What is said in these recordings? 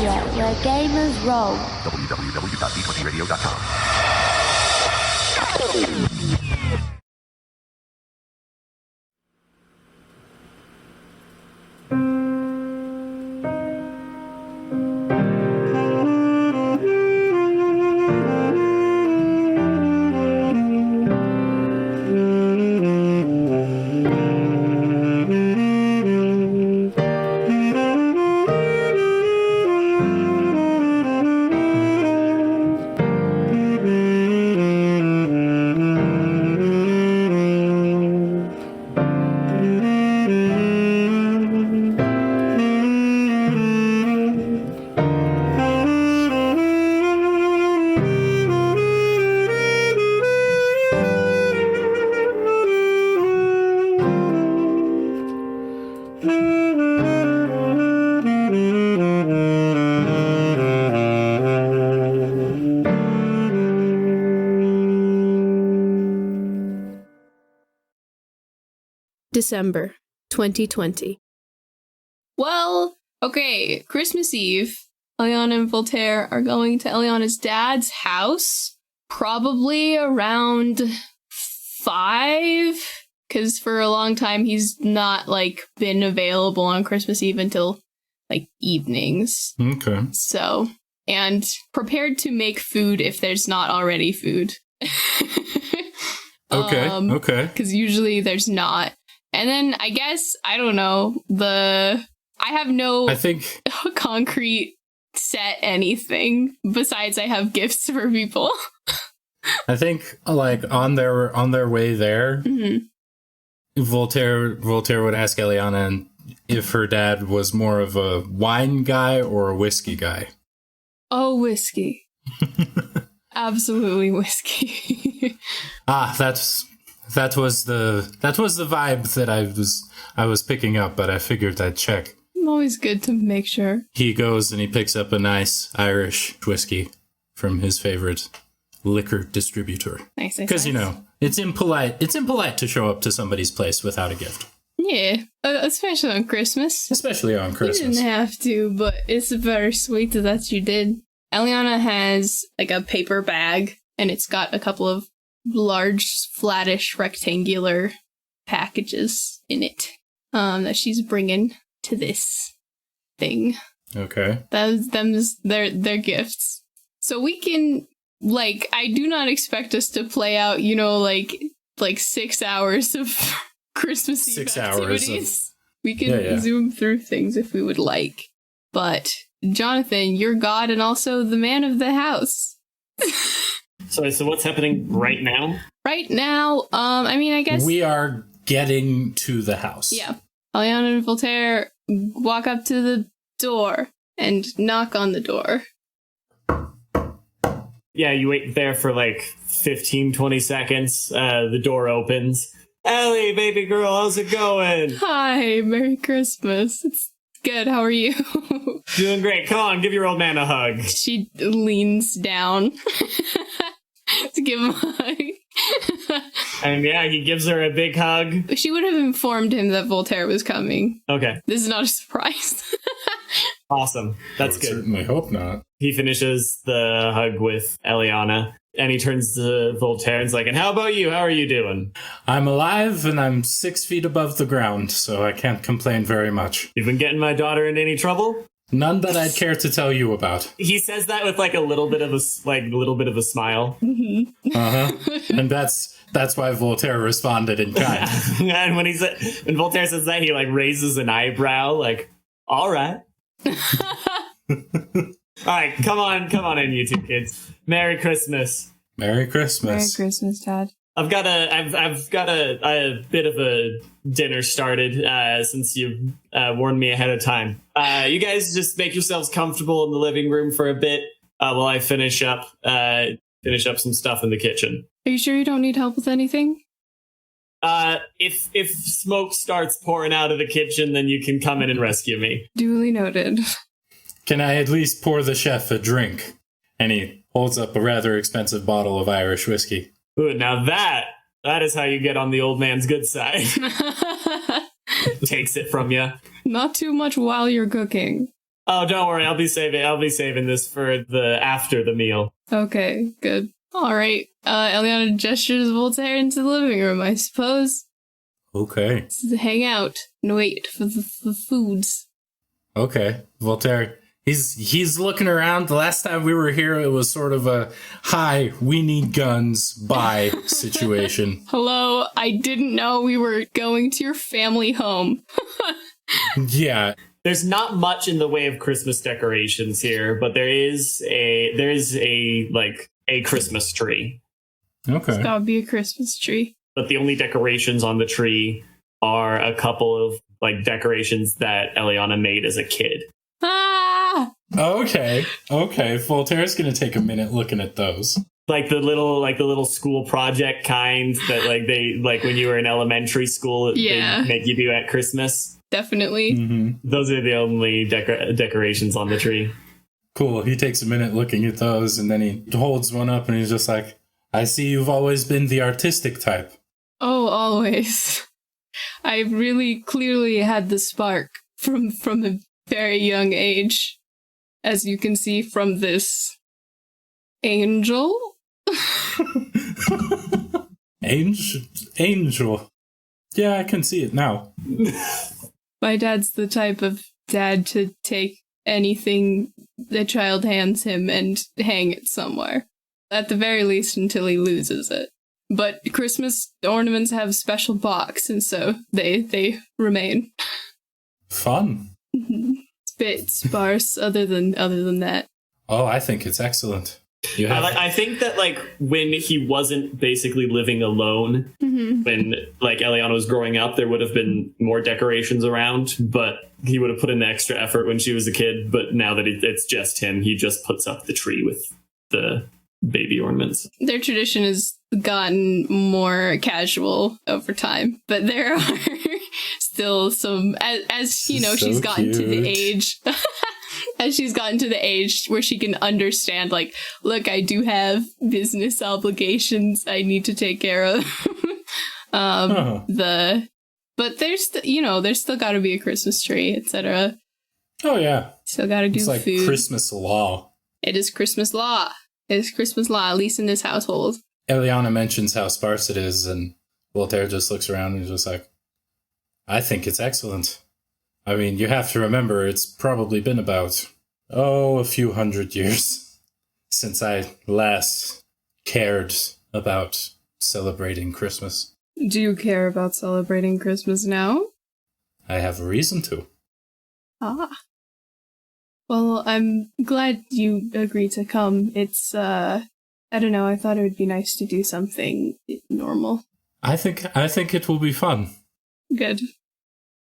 Radio, where gamers roll. www.d20radio.com. December 2020. Well, okay, Christmas Eve, Elianna and Voltaire are going to Elianna's dad's house, probably around 5, because for a long time he's not, been available on Christmas Eve until, evenings. Okay. So, and prepared to make food if there's not already food. Okay. Because usually there's not. And then I guess, I don't know, I have no concrete set anything besides I have gifts for people. I think on their way there, mm-hmm. Voltaire would ask Elianna if her dad was more of a wine guy or a whiskey guy. Oh, whiskey. Absolutely whiskey. That was the vibe that I was picking up, but I figured I'd check. Always good to make sure. He goes and he picks up a nice Irish whiskey from his favorite liquor distributor. Nice. Because it's impolite to show up to somebody's place without a gift. Yeah, especially on Christmas. You didn't have to, but it's very sweet that you did. Elianna has a paper bag, and it's got a couple of large, flattish, rectangular packages in it that she's bringing to this thing. Okay. They're gifts. So we can, I do not expect us to play out, 6 hours of Christmas Eve 6 activities. We can zoom through things if we would like. But, Jonathan, you're God and also the man of the house. Sorry, so what's happening right now? Right now, I guess... We are getting to the house. Yeah. Elianna and Voltaire walk up to the door and knock on the door. Yeah, you wait there for 15, 20 seconds. The door opens. Ellie, baby girl, how's it going? Hi, Merry Christmas. It's good, how are you? Doing great. Come on, give your old man a hug. She leans down to give him a hug. And he gives her a big hug. She would have informed him that Voltaire was coming. Okay. This is not a surprise. Awesome. That's good. Certainly hope not. He finishes the hug with Elianna, and he turns to Voltaire and's and how about you? How are you doing? I'm alive, and I'm 6 feet above the ground, so I can't complain very much. You've been getting my daughter in any trouble? None that I'd care to tell you about. He says that with a little bit of a smile. Mm-hmm. And that's why Voltaire responded in kind. And when Voltaire says that, he raises an eyebrow, all right. All right, come on in, you two kids. Merry Christmas. Merry Christmas. Merry Christmas, Dad. I've got a bit of a dinner started since you warned me ahead of time. You guys just make yourselves comfortable in the living room for a bit while I finish up some stuff in the kitchen. Are you sure you don't need help with anything? If smoke starts pouring out of the kitchen, then you can come in and rescue me. Duly noted. Can I at least pour the chef a drink? And he holds up a rather expensive bottle of Irish whiskey. Ooh, now that is how you get on the old man's good side. Takes it from you. Not too much while you're cooking. Oh, don't worry. I'll be saving this for the after the meal. Okay, good. All right. Elianna gestures Voltaire into the living room, I suppose. Okay. To hang out and wait for the foods. Okay. Voltaire, he's looking around. The last time we were here, it was sort of a, hi, we need guns, bye situation. Hello, I didn't know we were going to your family home. Yeah. There's not much in the way of Christmas decorations here, but there is a Christmas tree. Okay. It's gotta be a Christmas tree. But the only decorations on the tree are a couple of like decorations that Elianna made as a kid. Ah! Okay. Voltaire's gonna take a minute looking at those. Like the little school project kind that they when you were in elementary school, Yeah. they make you do at Christmas. Definitely. Mm-hmm. Those are the only decorations on the tree. Cool. He takes a minute looking at those, and then he holds one up, and he's just like, I see you've always been the artistic type. Oh, always. I really clearly had the spark from a very young age, as you can see from this angel. Angel. Yeah, I can see it now. My dad's the type of dad to take anything the child hands him and hang it somewhere. At the very least until he loses it. But Christmas ornaments have special box, and so they remain. Fun. It's a bit sparse other than that. Oh, I think it's excellent. You have I think that when he wasn't basically living alone, when Elianna was growing up, there would have been more decorations around, but he would have put in the extra effort when she was a kid. But now that it's just him, he just puts up the tree with the baby ornaments. Their tradition has gotten more casual over time, but there are still some, as you know, So she's gotten to the cute. age. As she's gotten to the age where she can understand, look, I do have business obligations I need to take care of. But there's, there's still got to be a Christmas tree, etc. Oh, yeah. Still got to do It's like food. Christmas law. It is Christmas law. It is Christmas law, at least in this household. Elianna mentions how sparse it is, and Voltaire just looks around and is just like, I think it's excellent. I mean, you have to remember, it's probably been about, a few hundred years since I last cared about celebrating Christmas. Do you care about celebrating Christmas now? I have a reason to. Ah. Well, I'm glad you agreed to come. It's, I don't know, I thought it would be nice to do something normal. I think it will be fun. Good.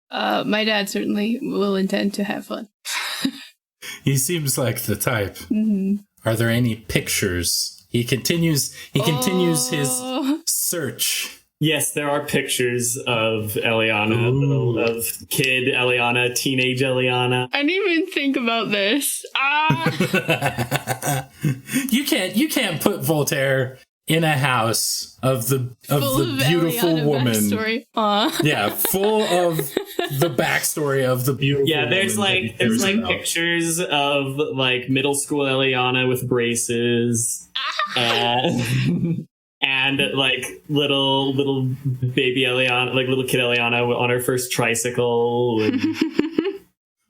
My dad certainly will intend to have fun. He seems like the type. Mm-hmm. Are there any pictures? He continues his search. Yes, there are pictures of Elianna, of kid Elianna, teenage Elianna. I didn't even think about this. Ah! You can't put Voltaire in a house of the beautiful Elianna woman. Backstory. Aw. Yeah, full of the backstory of the beautiful. Yeah, there's woman that he cares about. pictures of middle school Elianna with braces, and little baby Elianna, little kid Elianna on her first tricycle. And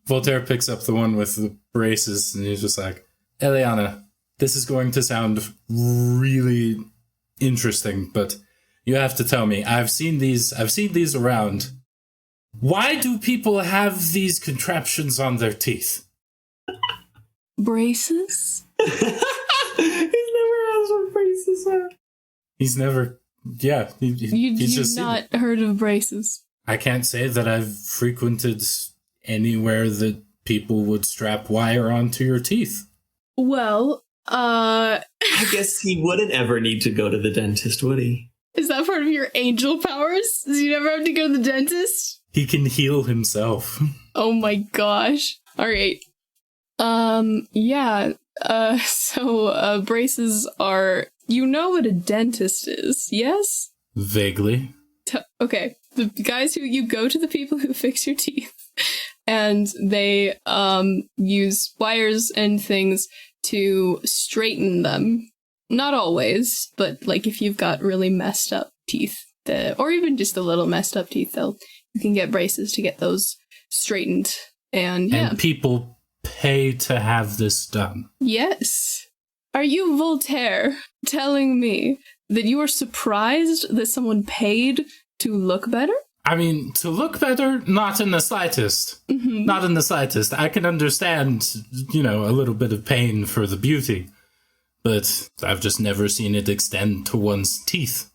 Voltaire picks up the one with the braces, and he's just like, Elianna, this is going to sound really interesting, but you have to tell me. I've seen these around. Why do people have these contraptions on their teeth? Braces? He's never asked what braces are. He's never... Yeah, he's You've just... not heard of braces. I can't say that I've frequented anywhere that people would strap wire onto your teeth. Well, I guess he wouldn't ever need to go to the dentist, would he? is that part of your angel powers? Does he never have to go to the dentist? He can heal himself. Oh my gosh. Alright. Yeah. So braces are... You know what a dentist is, yes? Vaguely. Okay. The guys you go to the people who fix your teeth. and they use wires and things to straighten them. Not always, but like if you've got really messed up teeth, or even just a little messed up teeth, you can get braces to get those straightened. And people pay to have this done. Yes. Are you, Voltaire, telling me that you are surprised that someone paid to look better? I mean, to look better? Not in the slightest. Mm-hmm. Not in the slightest. I can understand, a little bit of pain for the beauty. But I've just never seen it extend to one's teeth.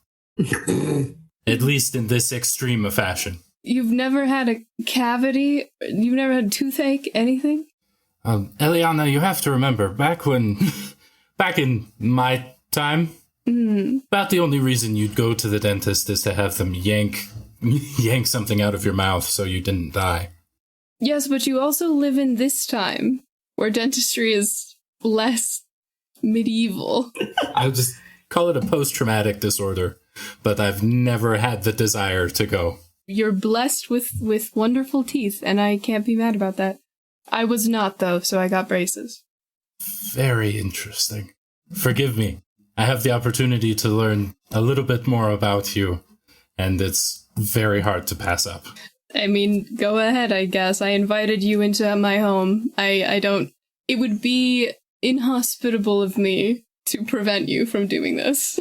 At least in this extreme a fashion. You've never had a cavity? You've never had toothache? Anything? Elianna, you have to remember, back in my time, about the only reason you'd go to the dentist is to have them yank something out of your mouth so you didn't die. Yes, but you also live in this time, where dentistry is less medieval. I'll just call it a post-traumatic disorder, but I've never had the desire to go. You're blessed with wonderful teeth, and I can't be mad about that. I was not, though, so I got braces. Very interesting. Forgive me. I have the opportunity to learn a little bit more about you, and it's very hard to pass up. I mean, go ahead, I guess. I invited you into my home. It would be inhospitable of me to prevent you from doing this.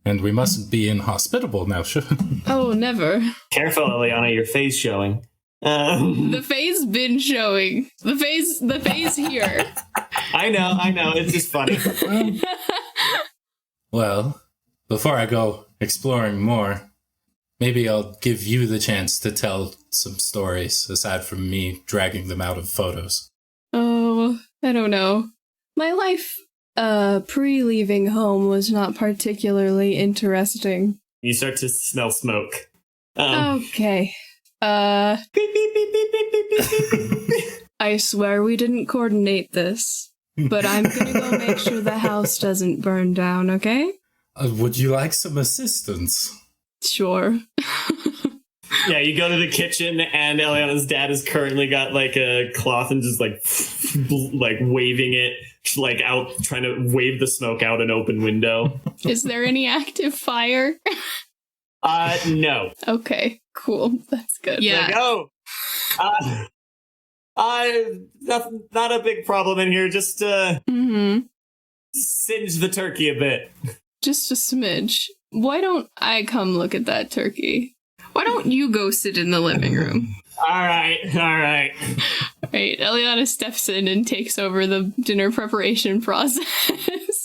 And we mustn't be inhospitable now, should we? Oh, never. Careful, Elianna, your face showing. The face been showing. The face here. I know. It's just funny. Well, before I go exploring more, maybe I'll give you the chance to tell some stories, aside from me dragging them out of photos. Oh, I don't know. My life, pre-leaving home was not particularly interesting. You start to smell smoke. Okay. Beep, beep, beep, beep, beep, beep, beep, beep, beep. I swear we didn't coordinate this, but I'm gonna go make sure the house doesn't burn down, okay? Would you like some assistance? Sure. Yeah, you go to the kitchen, and Eliana's dad has currently got like a cloth and just like waving it, like out, trying to wave the smoke out an open window. Is there any active fire? No. Okay, cool. That's good. Yeah. Like, not a big problem in here. Just singe the turkey a bit. Just a smidge. Why don't I come look at that turkey? Why don't you go sit in the living room? All right. Right, Elianna steps in and takes over the dinner preparation process.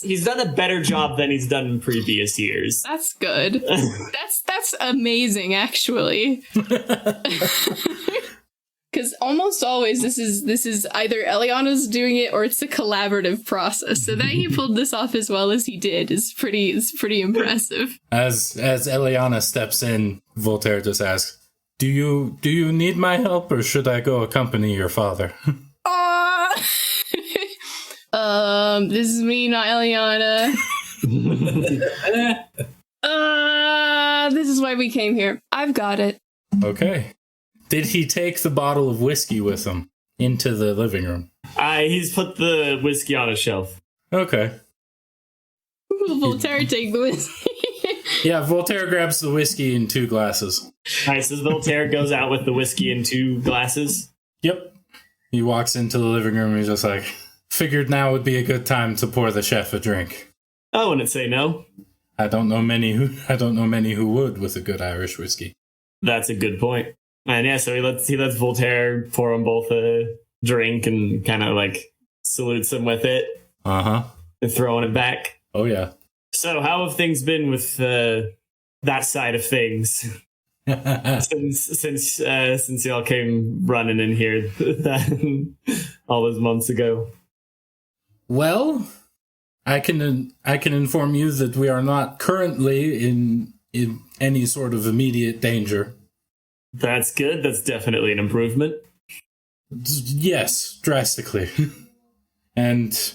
He's done a better job than he's done in previous years. That's good. That's amazing, actually. Because almost always this is either Elianna's doing it or it's a collaborative process. So that he pulled this off as well as he did is pretty impressive. As Elianna steps in, Voltaire just asks, Do you need my help, or should I go accompany your father? This is me, not Elianna. This is why we came here. I've got it. Okay. Did he take the bottle of whiskey with him into the living room? He's put the whiskey on a shelf. Okay. Will Voltaire take the whiskey? Yeah, Voltaire grabs the whiskey in 2 glasses. Nice. As Voltaire goes out with the whiskey in 2 glasses. Yep. He walks into the living room and he's just like, figured now would be a good time to pour the chef a drink. I wouldn't say no. I don't know many who would with a good Irish whiskey. That's a good point. And yeah, so he lets Voltaire pour them both a drink and kind of like salutes him with it. Uh-huh. And throwing it back. Oh yeah. So how have things been with that side of things? since y'all came running in here all those months ago. Well, I can inform you that we are not currently in any sort of immediate danger. That's good. That's definitely an improvement. Yes, drastically. And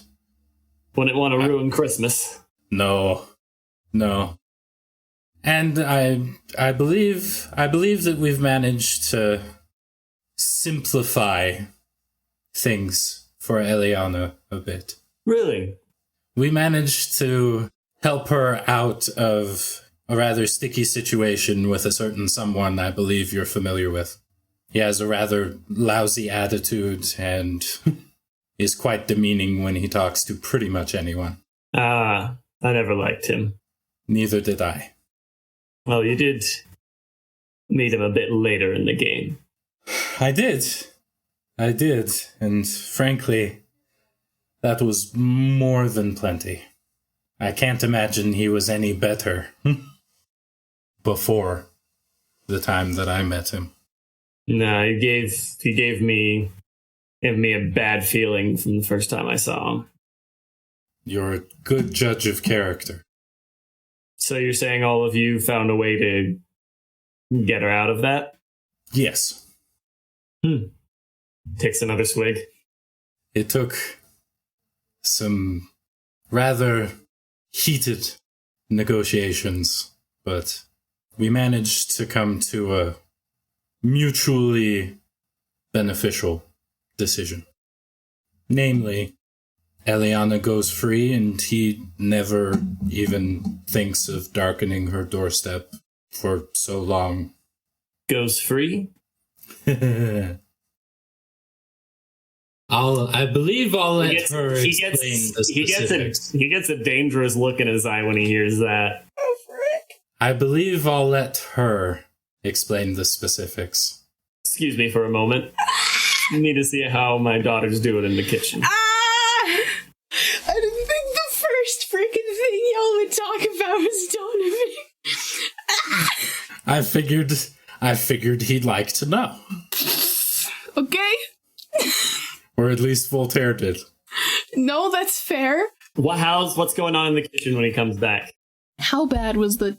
wouldn't want to ruin Christmas. No. And I believe that we've managed to simplify things for Elianna a bit. Really? We managed to help her out of a rather sticky situation with a certain someone I believe you're familiar with. He has a rather lousy attitude and is quite demeaning when he talks to pretty much anyone. Ah, I never liked him. Neither did I. Well, you did meet him a bit later in the game. I did, and frankly, that was more than plenty. I can't imagine he was any better before the time that I met him. No, he gave me a bad feeling from the first time I saw him. You're a good judge of character. So you're saying all of you found a way to get her out of that? Yes. Takes another swig. It took some rather heated negotiations, but we managed to come to a mutually beneficial decision. Namely, Elianna goes free and he never even thinks of darkening her doorstep for so long. Goes free? I believe I'll let her explain the specifics. He gets a dangerous look in his eye when he hears that. Oh, frick. I believe I'll let her explain the specifics. Excuse me for a moment. I need to see how my daughter's doing in the kitchen. I didn't think the first freaking thing y'all would talk about was Donovan. I figured he'd like to know. Okay. Or at least Voltaire did. No, that's fair. What's going on in the kitchen when he comes back? How bad was it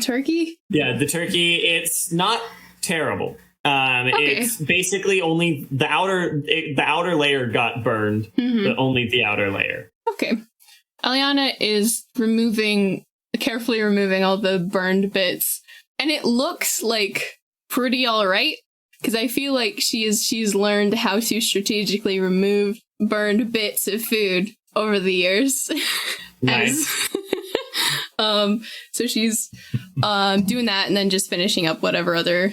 turkey? Yeah, the turkey, it's not terrible. Okay. It's basically only the outer layer got burned, but only the outer layer. Okay. Elianna is carefully removing all the burned bits, and it looks like pretty all right, because I feel like she's learned how to strategically remove burned bits of food over the years. Nice. So she's doing that and then just finishing up whatever other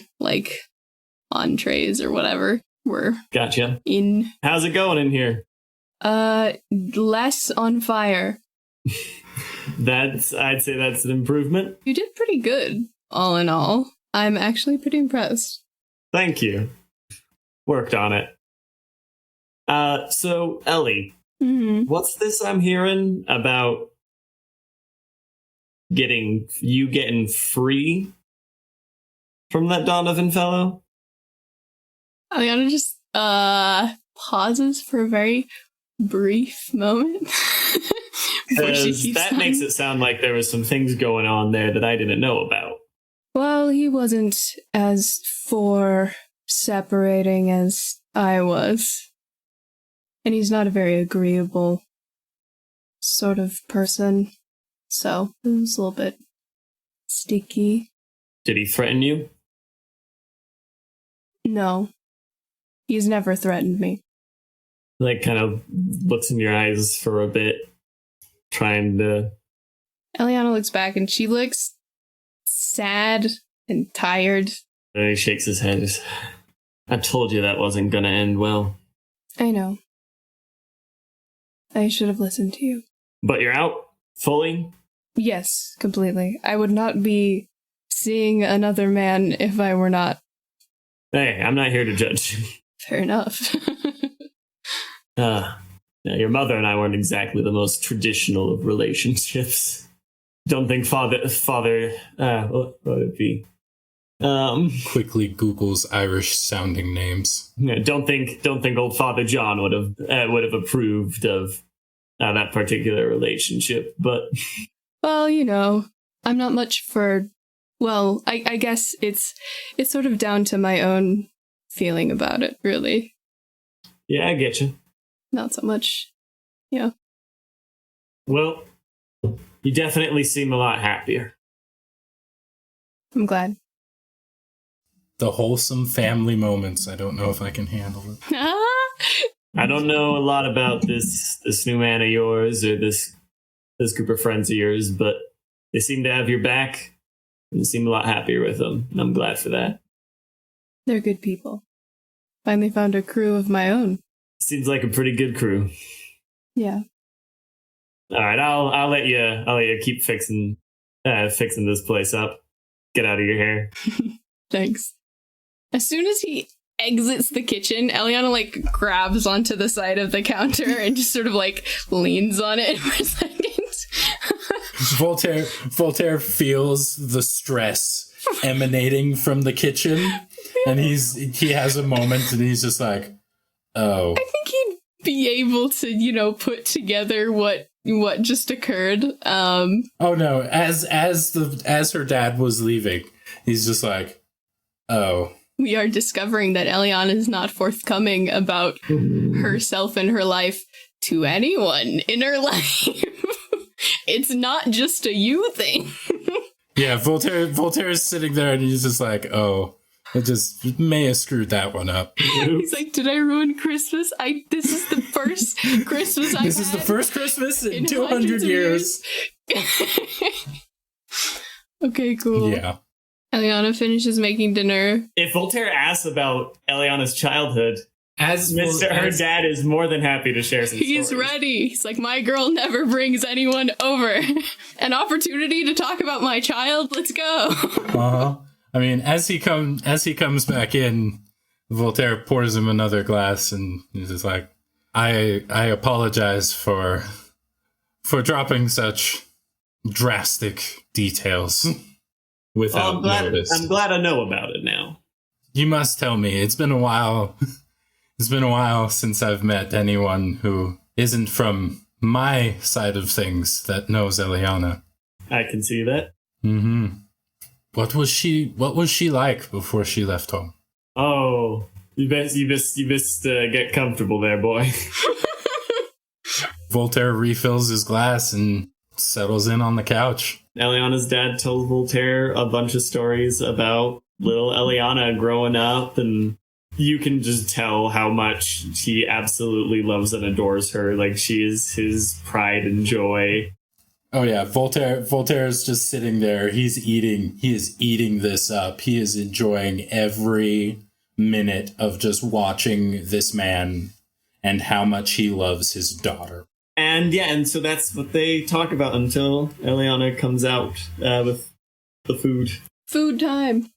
entrees or whatever were Gotcha. in. How's it going in here? Less on fire. I'd say that's an improvement. You did pretty good, all in all. I'm actually pretty impressed. Thank you. Worked on it. So Ellie, what's this I'm hearing about getting free from that Donovan fellow? Elianna just pauses for a very brief moment. That makes it sound like there was some things going on there that I didn't know about. Well, he wasn't as for separating as I was. And he's not a very agreeable sort of person. So it was a little bit sticky. Did he threaten you? No. He's never threatened me. Kind of looks in your eyes for a bit, trying to... Elianna looks back and she looks sad and tired. And he shakes his head. I told you that wasn't gonna end well. I know. I should have listened to you. But you're out? Fully? Yes, completely. I would not be seeing another man if I were not. Hey, I'm not here to judge you. Fair enough. Your mother and I weren't exactly the most traditional of relationships. Don't think father, what would it be? Quickly Googles Irish-sounding names. Yeah, don't think old Father John would have approved of that particular relationship. But well, I'm not much for. Well, I guess it's sort of down to my own feeling about it, really. Yeah, I get you. Not so much. Yeah. Well, you definitely seem a lot happier. I'm glad. the wholesome family moments. I don't know if I can handle it. I don't know a lot about this new man of yours or this group of friends of yours, but they seem to have your back and you seem a lot happier with them, and I'm glad for that. They're good people. Finally found a crew of my own. Seems like a pretty good crew. Yeah. All right, I'll let you keep fixing this place up. Get out of your hair. Thanks. As soon as he exits the kitchen, Elianna like grabs onto the side of the counter and just sort of like leans on it for a second. Voltaire feels the stress emanating from the kitchen, and he has a moment, and he's just like, "Oh." I think he'd be able to, put together what just occurred. Oh no! As her dad was leaving, he's just like, "Oh." We are discovering that Elianna is not forthcoming about herself and her life to anyone in her life. It's not just a you thing. Yeah, Voltaire is sitting there and he's just like, "Oh, I just may have screwed that one up." He's like, "Did I ruin Christmas? This is the first Christmas I've This is the had first Christmas in 200 hundreds of years. Okay, cool. Yeah. Elianna finishes making dinner. If Voltaire asks about Elianna's childhood, her dad is more than happy to share some He's stories. ready. He's like, "My girl never brings anyone over. An opportunity to talk about my child. Let's go." Uh-huh. I mean, as he comes back in, Voltaire pours him another glass, and he's just like, I apologize for dropping such drastic details without notice. I'm glad I know about it now. You must tell me. It's been a while. It's been a while since I've met anyone who isn't from my side of things that knows Elianna. I can see that. Mm-hmm. What was she like before she left home? Oh, you best get comfortable there, boy. Voltaire refills his glass and settles in on the couch. Elianna's dad told Voltaire a bunch of stories about little Elianna growing up, and you can just tell how much he absolutely loves and adores her. Like, she is his pride and joy. Oh yeah, Voltaire is just sitting there. He is eating this up. He is enjoying every minute of just watching this man and how much he loves his daughter. And so that's what they talk about until Elianna comes out with the food. Food time.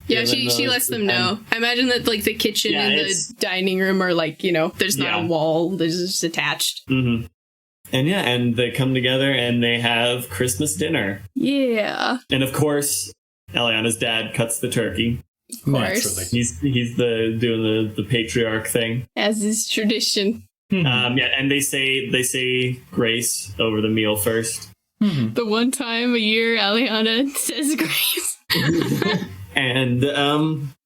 Yeah, she lets them know. time. I imagine that like the kitchen and the dining room are like, there's not a wall, there's just attached. Mm-hmm. And they come together and they have Christmas dinner. Yeah. And of course, Elianna's dad cuts the turkey. Of course. Naturally. He's doing the patriarch thing. As is tradition. And they say grace over the meal first. The one time a year Elianna says grace. And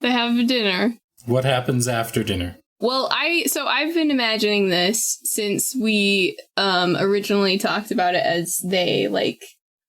they have dinner. What happens after dinner? Well, I've been imagining this since we originally talked about it as they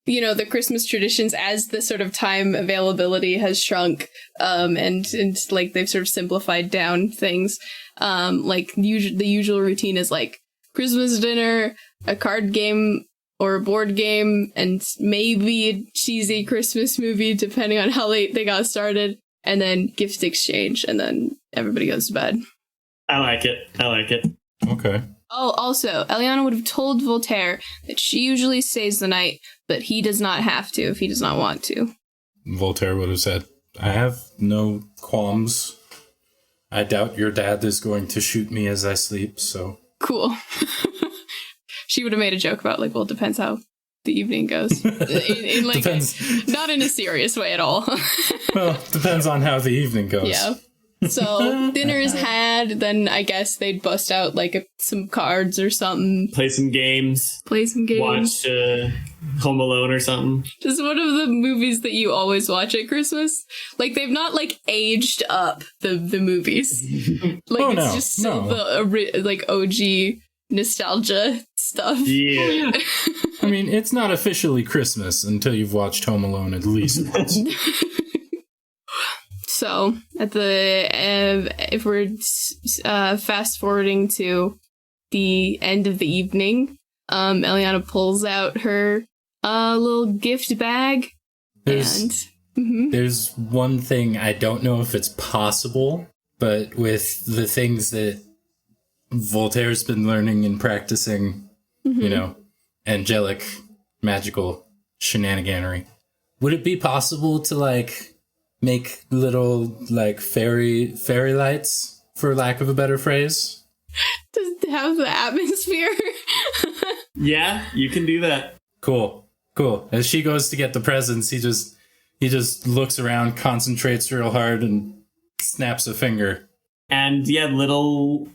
the Christmas traditions as the sort of time availability has shrunk and like they've sort of simplified down things. The usual routine is like Christmas dinner, a card game or a board game, and maybe a cheesy Christmas movie depending on how late they got started, and then gift exchange, and then everybody goes to bed. I like it. Okay. Oh, also, Elianna would have told Voltaire that she usually stays the night, but he does not have to if he does not want to. Voltaire would have said, "I have no qualms. I doubt your dad is going to shoot me as I sleep, so..." Cool. She would have made a joke about, it depends how the evening goes. Depends. Not in a serious way at all. Well, depends on how the evening goes. Yeah. So dinner is had, then I guess they'd bust out some cards or something. Play some games. Watch Home Alone or something. Just one of the movies that you always watch at Christmas. They've not aged up the movies. It's just still the OG nostalgia stuff. Yeah. I mean, it's not officially Christmas until you've watched Home Alone at least once. So at the if we're fast forwarding to the end of the evening, Elianna pulls out her little gift bag. There's one thing I don't know if it's possible, but with the things that Voltaire's been learning and practicing, you know, angelic, magical shenaniganery, would it be possible to like make little like fairy lights, for lack of a better phrase? Does it have the atmosphere? Yeah, you can do that. Cool. As she goes to get the presents, he just looks around, concentrates real hard, and snaps a finger. And yeah, little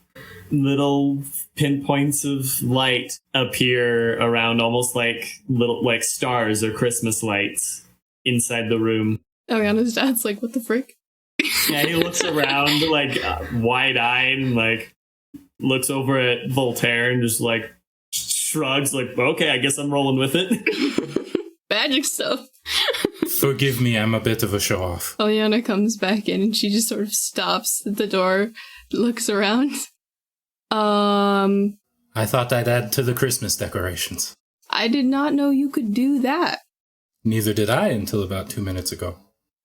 pinpoints of light appear around, almost like little like stars or Christmas lights inside the room. Elianna's dad's like, what the frick? Yeah, he looks around like wide-eyed and like looks over at Voltaire and just like shrugs like, okay, I guess I'm rolling with it. Magic stuff. Forgive me, I'm a bit of a show-off. Elianna comes back in and she just sort of stops at the door, looks around. I thought I'd add to the Christmas decorations. I did not know you could do that. Neither did I until about 2 minutes ago.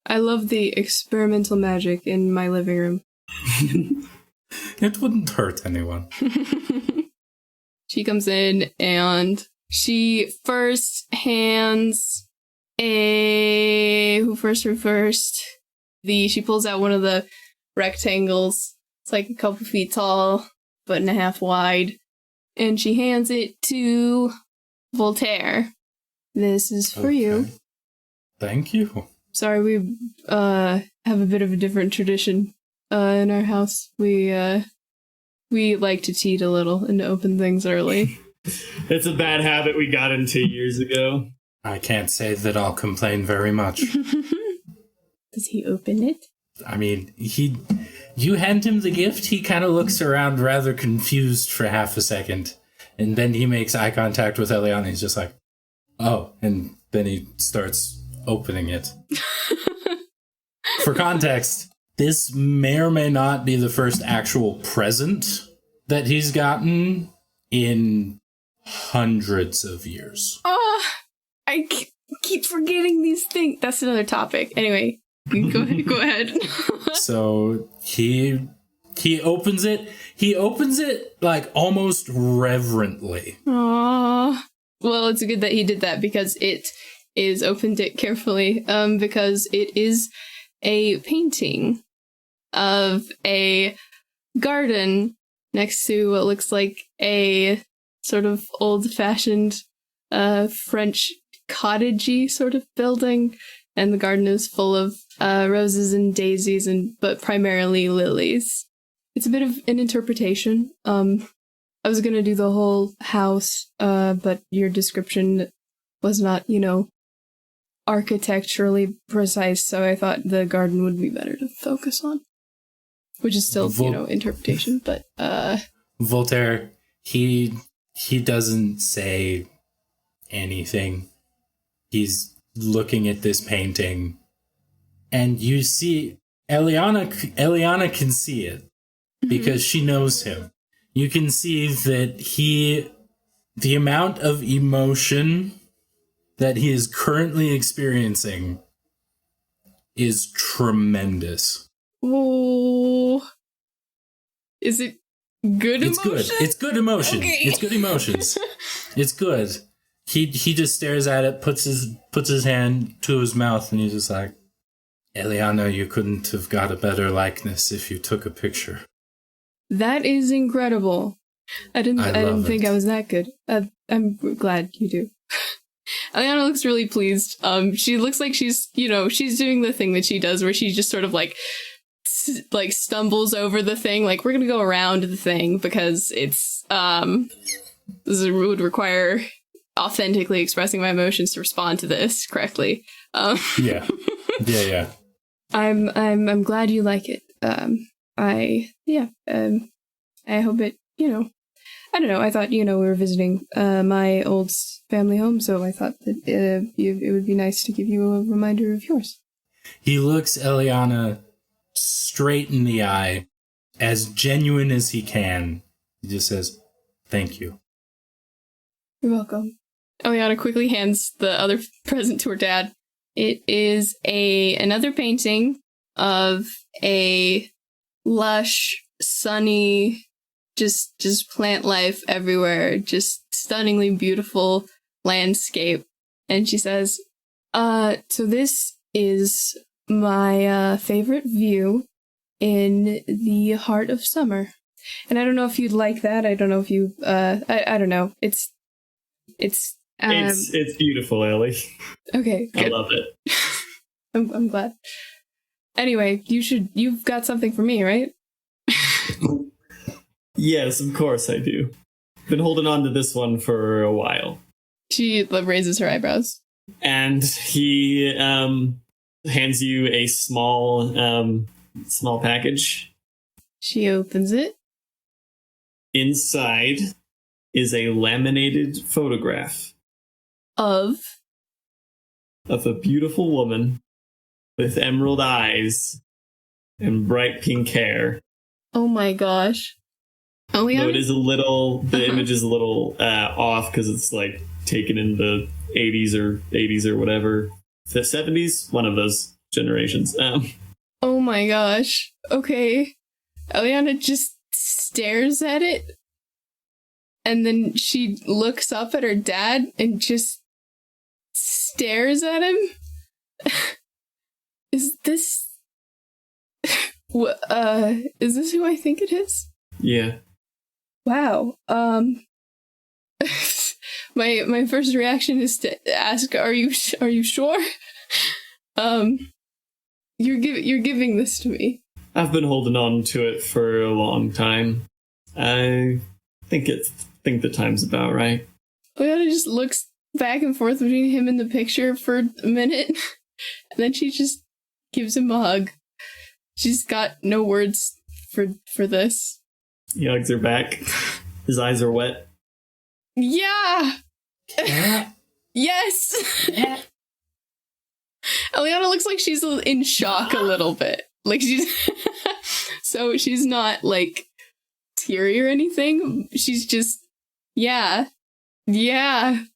I love the experimental magic in my living room. It wouldn't hurt anyone. She comes in and she first hands who first? She pulls out one of the rectangles. It's like a couple feet tall, foot and a half wide. And she hands it to Voltaire. This is for you. Thank you. Sorry, we have a bit of a different tradition in our house. We like to cheat a little and to open things early. It's a bad habit we got into years ago. I can't say that I'll complain very much. Does he open it? I mean, you hand him the gift, he kind of looks around rather confused for half a second. And then he makes eye contact with Elianna. He's just like, oh. And then he starts opening it. For context, this may or may not be the first actual present that he's gotten in hundreds of years. I keep forgetting these things. That's another topic. Anyway, you go ahead. So he opens it. He opens it like almost reverently. Aww. Well, it's good that he did that because it is opened it carefully. Because it is a painting of a garden next to what looks like a sort of old-fashioned French cottagey sort of building, and the garden is full of roses and daisies, but primarily lilies. It's a bit of an interpretation. I was gonna do the whole house, but your description was not, architecturally precise, so I thought the garden would be better to focus on. Which is still, interpretation, but Voltaire, he doesn't say anything. He's looking at this painting, and you see Elianna can see it because she knows him. You can see that the amount of emotion that he is currently experiencing is tremendous. Oh, is it good it's emotion? Good. It's good emotion. Okay. It's good emotions. It's good. He just stares at it, puts his hand to his mouth, and he's just like, Elianna, you couldn't have got a better likeness if you took a picture. That is incredible. I didn't think I was that good. I'm glad you do. Elianna looks really pleased. She looks like she's doing the thing that she does where she just sort of like stumbles over the thing. Like, we're gonna go around the thing because it's this would require authentically expressing my emotions to respond to this correctly. Yeah. I'm glad you like it. I hope it, I don't know. I thought, we were visiting my old family home, so I thought that it would be nice to give you a reminder of yours. He looks Elianna straight in the eye, as genuine as he can. He just says, "Thank you." You're welcome. Elianna quickly hands the other present to her dad. It is another painting of a lush, sunny, just plant life everywhere, just stunningly beautiful landscape. And she says, so this is my favorite view in the heart of summer. And I don't know if you'd like that. I don't know if you, I don't know. It's beautiful, Ellie. Okay, good. I love it. I'm glad. Anyway, you've got something for me, right? Yes, of course I do. Been holding on to this one for a while. She raises her eyebrows. And he hands you a small package. She opens it. Inside is a laminated photograph Of a beautiful woman with emerald eyes and bright pink hair. Oh my gosh. Oh yeah. No, it is a little. The image is a little off because it's like taken in the 80s or whatever, the 70s, one of those generations. Oh my gosh. Okay. Elianna just stares at it, and then she looks up at her dad and just stares at him. Is this is this who I think it is? Yeah. Wow. My first reaction is to ask, are you sure? You're giving this to me. I've been holding on to it for a long time. I think the time's about right. Elianna just looks back and forth between him and the picture for a minute, and then she just gives him a hug. She's got no words for this. He hugs her back. His eyes are wet. Yeah. Yes. Elianna looks like she's in shock a little bit. Like she's so she's not like teary or anything. She's just yeah. The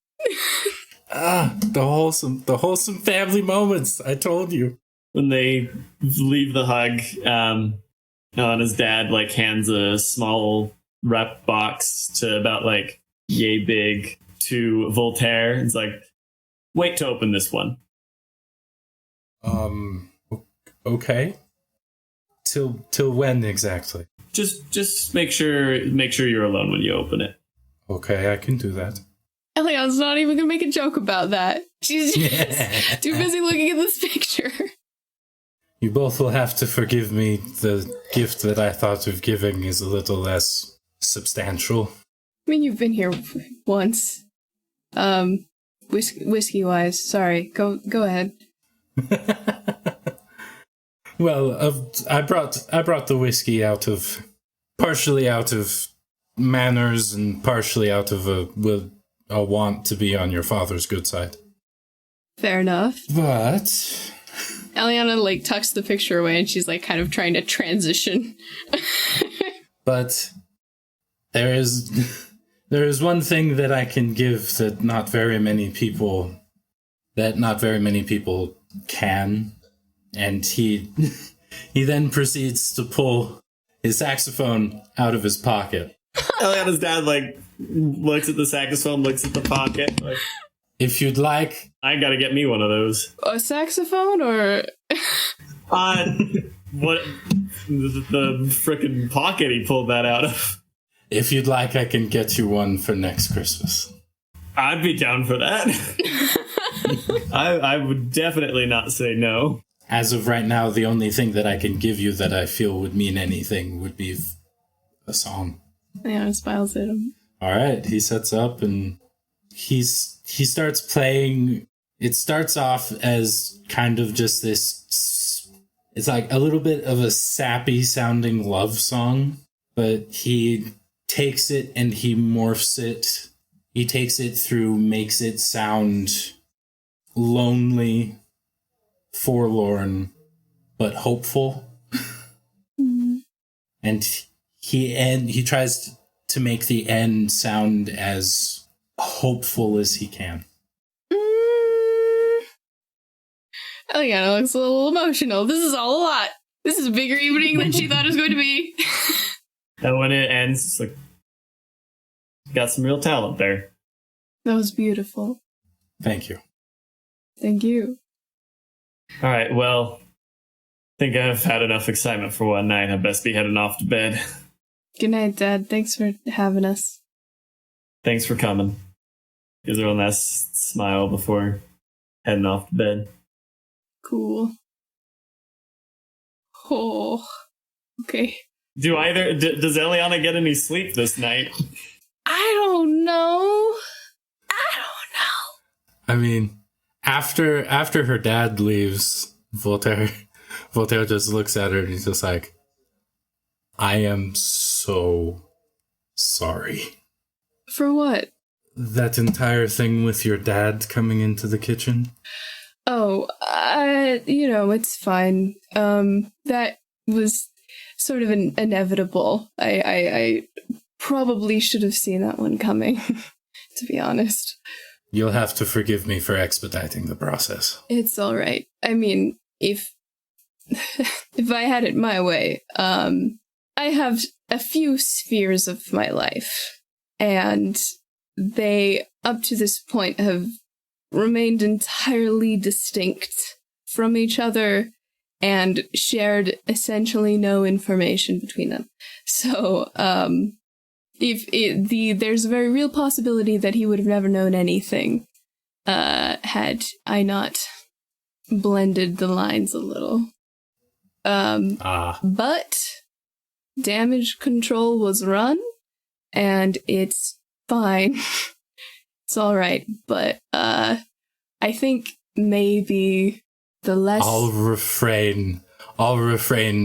wholesome family moments. I told you. When they leave the hug, and his dad like hands a small rep box to about like yay big to Voltaire. It's like, wait to open this one. Okay. Till when exactly? Just make sure you're alone when you open it. Okay, I can do that. Elianna's not even gonna make a joke about that. She's just too busy looking at this picture. You both will have to forgive me. The gift that I thought of giving is a little less substantial. I mean, you've been here once. Whiskey-wise. Sorry. Go ahead. Well, I brought the whiskey partially out of manners and partially out of a want to be on your father's good side. Fair enough. But Elianna like tucks the picture away and she's like kind of trying to transition. But there is one thing that I can give that not very many people can. And he then proceeds to pull his saxophone out of his pocket. Elianna's dad like looks at the saxophone, looks at the pocket. Like, if you'd like, I gotta get me one of those. A saxophone or what? The frickin' pocket he pulled that out of. If you'd like, I can get you one for next Christmas. I'd be down for that. I would definitely not say no. As of right now, the only thing that I can give you that I feel would mean anything would be a song. Elianna smiles at him. All right, he sets up and he starts playing. It starts off as kind of just this. It's like a little bit of a sappy sounding love song, but he takes it and he morphs it. He takes it through, makes it sound lonely, forlorn, but hopeful. And he tries to make the end sound as hopeful as he can. Elianna looks a little emotional. This is all a lot. This is a bigger evening than she thought it was going to be. And when it ends, it's like, got some real talent there. That was beautiful. Thank you. Thank you. All right, well, I think I've had enough excitement for one night. I best be heading off to bed. Good night, Dad. Thanks for having us. Thanks for coming. Gives her one last smile before heading off to bed. Cool. Oh, okay. Does Elianna get any sleep this night? I don't know. I mean, after her dad leaves, Voltaire just looks at her and he's just like, I am so sorry. For what? That entire thing with your dad coming into the kitchen? Oh, it's fine. That was sort of inevitable. I probably should have seen that one coming, to be honest. You'll have to forgive me for expediting the process. It's all right. I mean, if I had it my way, I have a few spheres of my life, and they, up to this point, have remained entirely distinct from each other and shared essentially no information between them. So, there's a very real possibility that he would have never known anything, had I not blended the lines a little. But damage control was run, and it's fine. It's all right, but I think maybe the less I'll refrain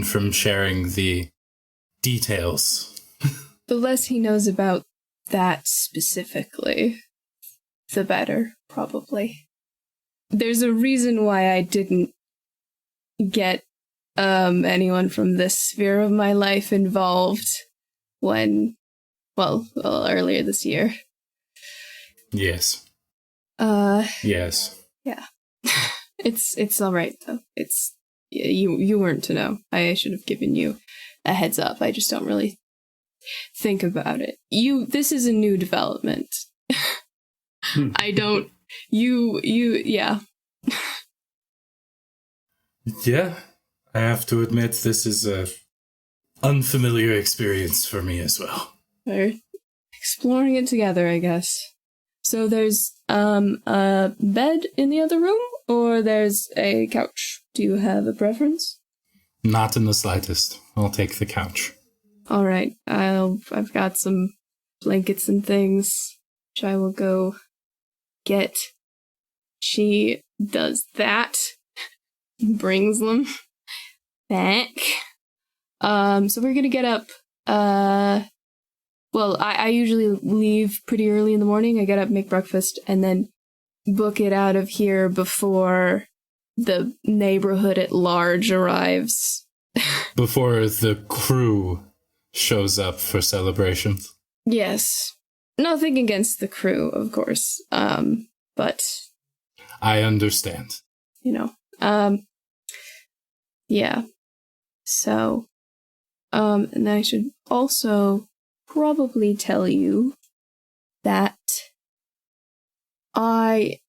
from sharing the details. The less he knows about that specifically, the better, probably. There's a reason why I didn't get anyone from this sphere of my life involved earlier this year. Yes. Yes. Yeah. It's all right though. You weren't to know. I should have given you a heads up. I just don't really think about it. This is a new development. Yeah. Yeah. I have to admit this is a unfamiliar experience for me as well. We're exploring it together, I guess. So there's a bed in the other room, or there's a couch. Do you have a preference? Not in the slightest. I'll take the couch. All right. I've got some blankets and things, which I will go get. She does that. Brings them back. So we're gonna get up. I usually leave pretty early in the morning. I get up, make breakfast, and then book it out of here before the neighborhood at large arrives. Before the crew shows up for celebrations. Yes. Nothing against the crew, of course. But I understand. Yeah. So, and I should also probably tell you that I'm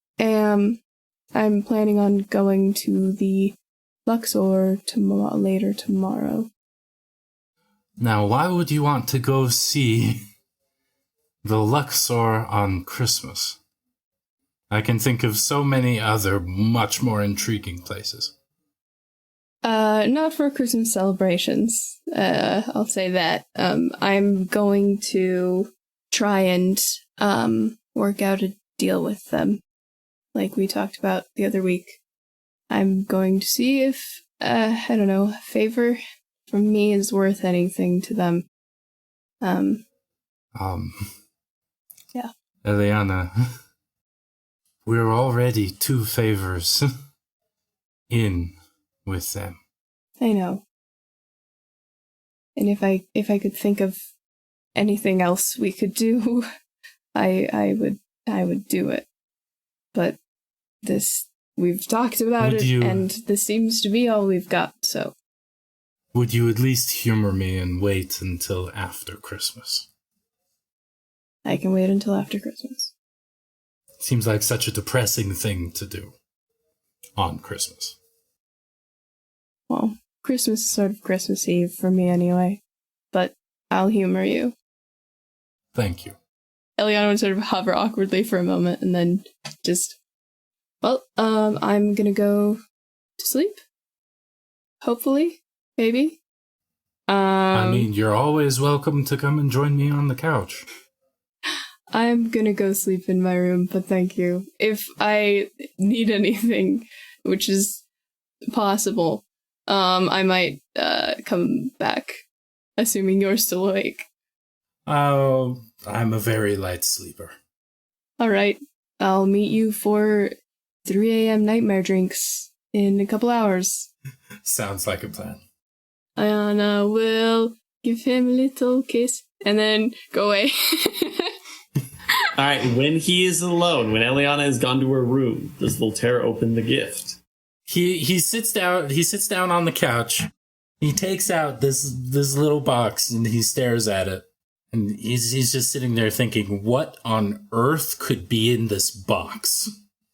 planning on going to the Luxor later tomorrow. Now, why would you want to go see the Luxor on Christmas? I can think of so many other much more intriguing places. Not for Christmas celebrations. I'll say that. I'm going to try and work out a deal with them, like we talked about the other week. I'm going to see if a favor from me is worth anything to them. Yeah. Elianna, we're already 2 favors in with them. I know. And if I could think of anything else we could do, I would do it. But we've talked about and this seems to be all we've got, so. Would you at least humor me and wait until after Christmas? I can wait until after Christmas. Seems like such a depressing thing to do on Christmas. Well, Christmas is sort of Christmas Eve for me anyway, but I'll humor you. Thank you. Elianna would sort of hover awkwardly for a moment and then just, I'm gonna go to sleep. Hopefully. Maybe. I mean, you're always welcome to come and join me on the couch. I'm gonna go sleep in my room, but thank you. If I need anything, which is possible, I might come back, assuming you're still awake. Oh, I'm a very light sleeper. Alright, I'll meet you for 3 a.m. nightmare drinks in a couple hours. Sounds like a plan. Elianna will give him a little kiss, and then go away. Alright, when he is alone, when Elianna has gone to her room, does Voltaire open the gift? He sits down on the couch. He takes out this little box and he stares at it. And he's just sitting there thinking, what on earth could be in this box?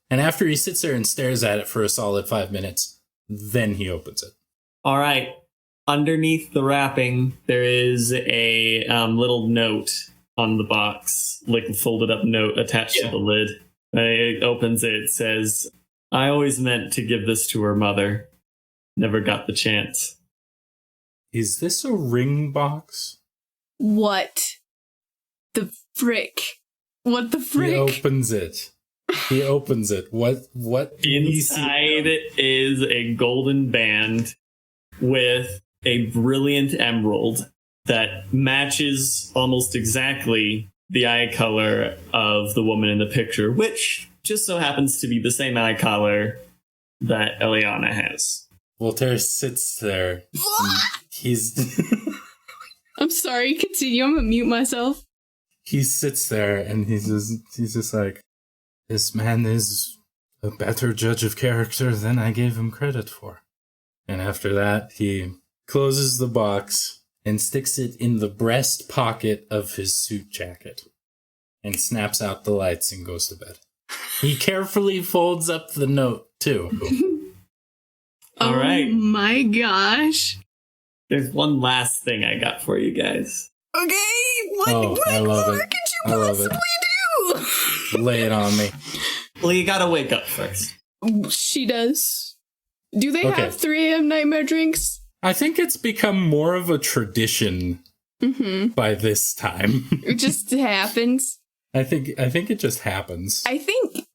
And after he sits there and stares at it for a solid 5 minutes, then he opens it. Alright. Underneath the wrapping, there is a little note on the box, like a folded up note attached to the lid. It opens it, it says, I always meant to give this to her mother. Never got the chance. Is this a ring box? What the frick? What the frick? He opens it. What? Inside is a golden band with a brilliant emerald that matches almost exactly the eye color of the woman in the picture, which just so happens to be the same eye color that Elianna has. Voltaire sits there. He's... I'm sorry, continue. I'm gonna mute myself. He sits there and he's just like, this man is a better judge of character than I gave him credit for. And after that, he closes the box and sticks it in the breast pocket of his suit jacket and snaps out the lights and goes to bed. He carefully folds up the note, too. All right. Oh my gosh. There's one last thing I got for you guys. Okay, what I love more it. could you possibly do? Lay it on me. Well, you gotta wake up first. She does. Do they have 3 a.m. nightmare drinks? I think it's become more of a tradition by this time. It just happens. I think it just happens. I think,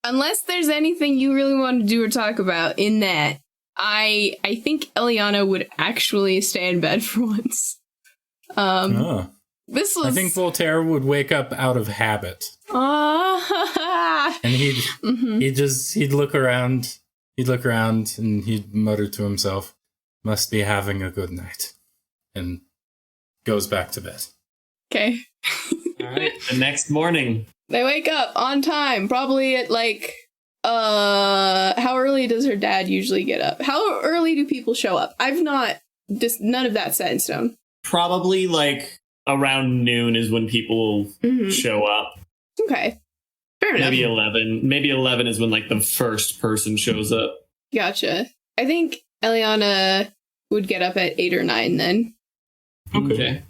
unless there's anything you really want to do or talk about in that, I think Elianna would actually stay in bed for once. This was. I think Voltaire would wake up out of habit, and he'd look around. He'd look around and he'd mutter to himself, "Must be having a good night," and goes back to bed. Okay. All right. The next morning, they wake up on time, probably at like. How early does her dad usually get up? How early do people show up? None of that set in stone. Probably like around noon is when people show up. Okay. Fair enough. Maybe 11. Maybe 11 is when like the first person shows up. Gotcha. I think Elianna would get up at 8 or 9 then. Okay.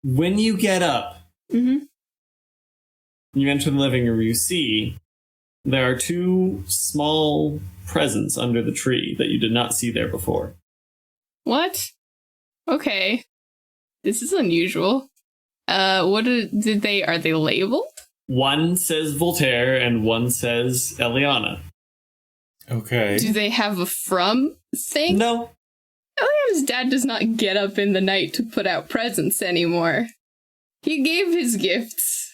When you get up, you enter the living room, you see there are 2 small presents under the tree that you did not see there before. What? Okay. This is unusual. Are they labeled? One says Voltaire and one says Elianna. Okay. Do they have a from thing? No. Elianna's dad does not get up in the night to put out presents anymore. He gave his gifts.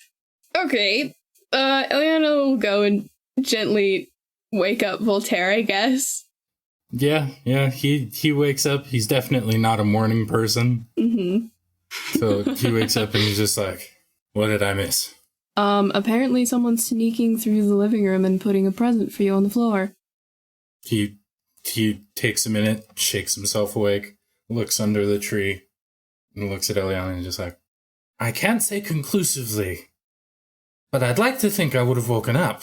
Okay. Elianna will go and gently wake up Voltaire, I guess. Yeah, he wakes up. He's definitely not a morning person. Mm-hmm. So he wakes up and he's just like, what did I miss? Apparently someone's sneaking through the living room and putting a present for you on the floor. He takes a minute, shakes himself awake, looks under the tree, and looks at Elianna and just like, I can't say conclusively, but I'd like to think I would have woken up.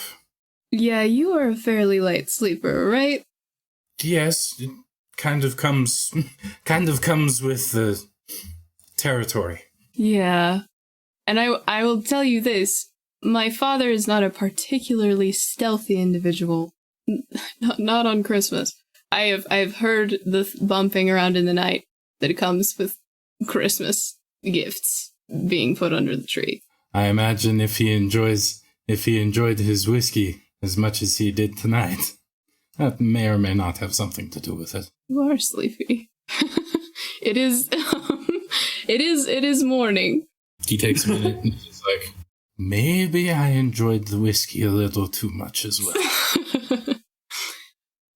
Yeah, you are a fairly light sleeper, right? Yes, it kind of comes with the territory. Yeah. And I will tell you this, my father is not a particularly stealthy individual. Not on Christmas. I've heard the bumping around in the night that it comes with Christmas gifts being put under the tree. I imagine if he enjoyed his whiskey as much as he did tonight, that may or may not have something to do with it. You are sleepy. It is morning. He takes a minute and he's like, maybe I enjoyed the whiskey a little too much as well.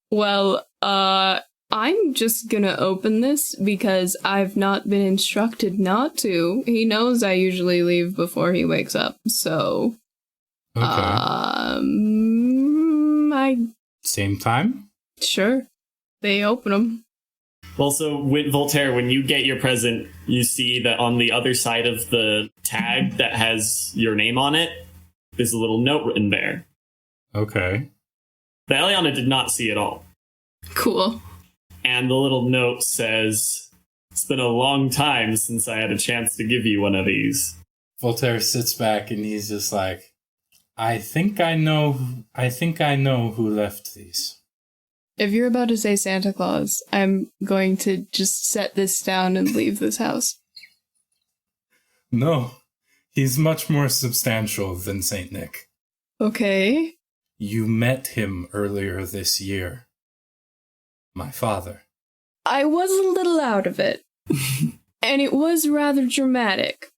Well, I'm just gonna open this because I've not been instructed not to. He knows I usually leave before he wakes up, so... Okay. Same time? Sure. They open them. Well, so with Voltaire, when you get your present, you see that on the other side of the tag that has your name on it, there's a little note written there. Okay. That Elianna did not see at all. Cool. And the little note says, it's been a long time since I had a chance to give you one of these. Voltaire sits back and he's just like, I think I know who left these. If you're about to say Santa Claus, I'm going to just set this down and leave this house. No, he's much more substantial than Saint Nick. Okay. You met him earlier this year. My father. I was a little out of it. And it was rather dramatic.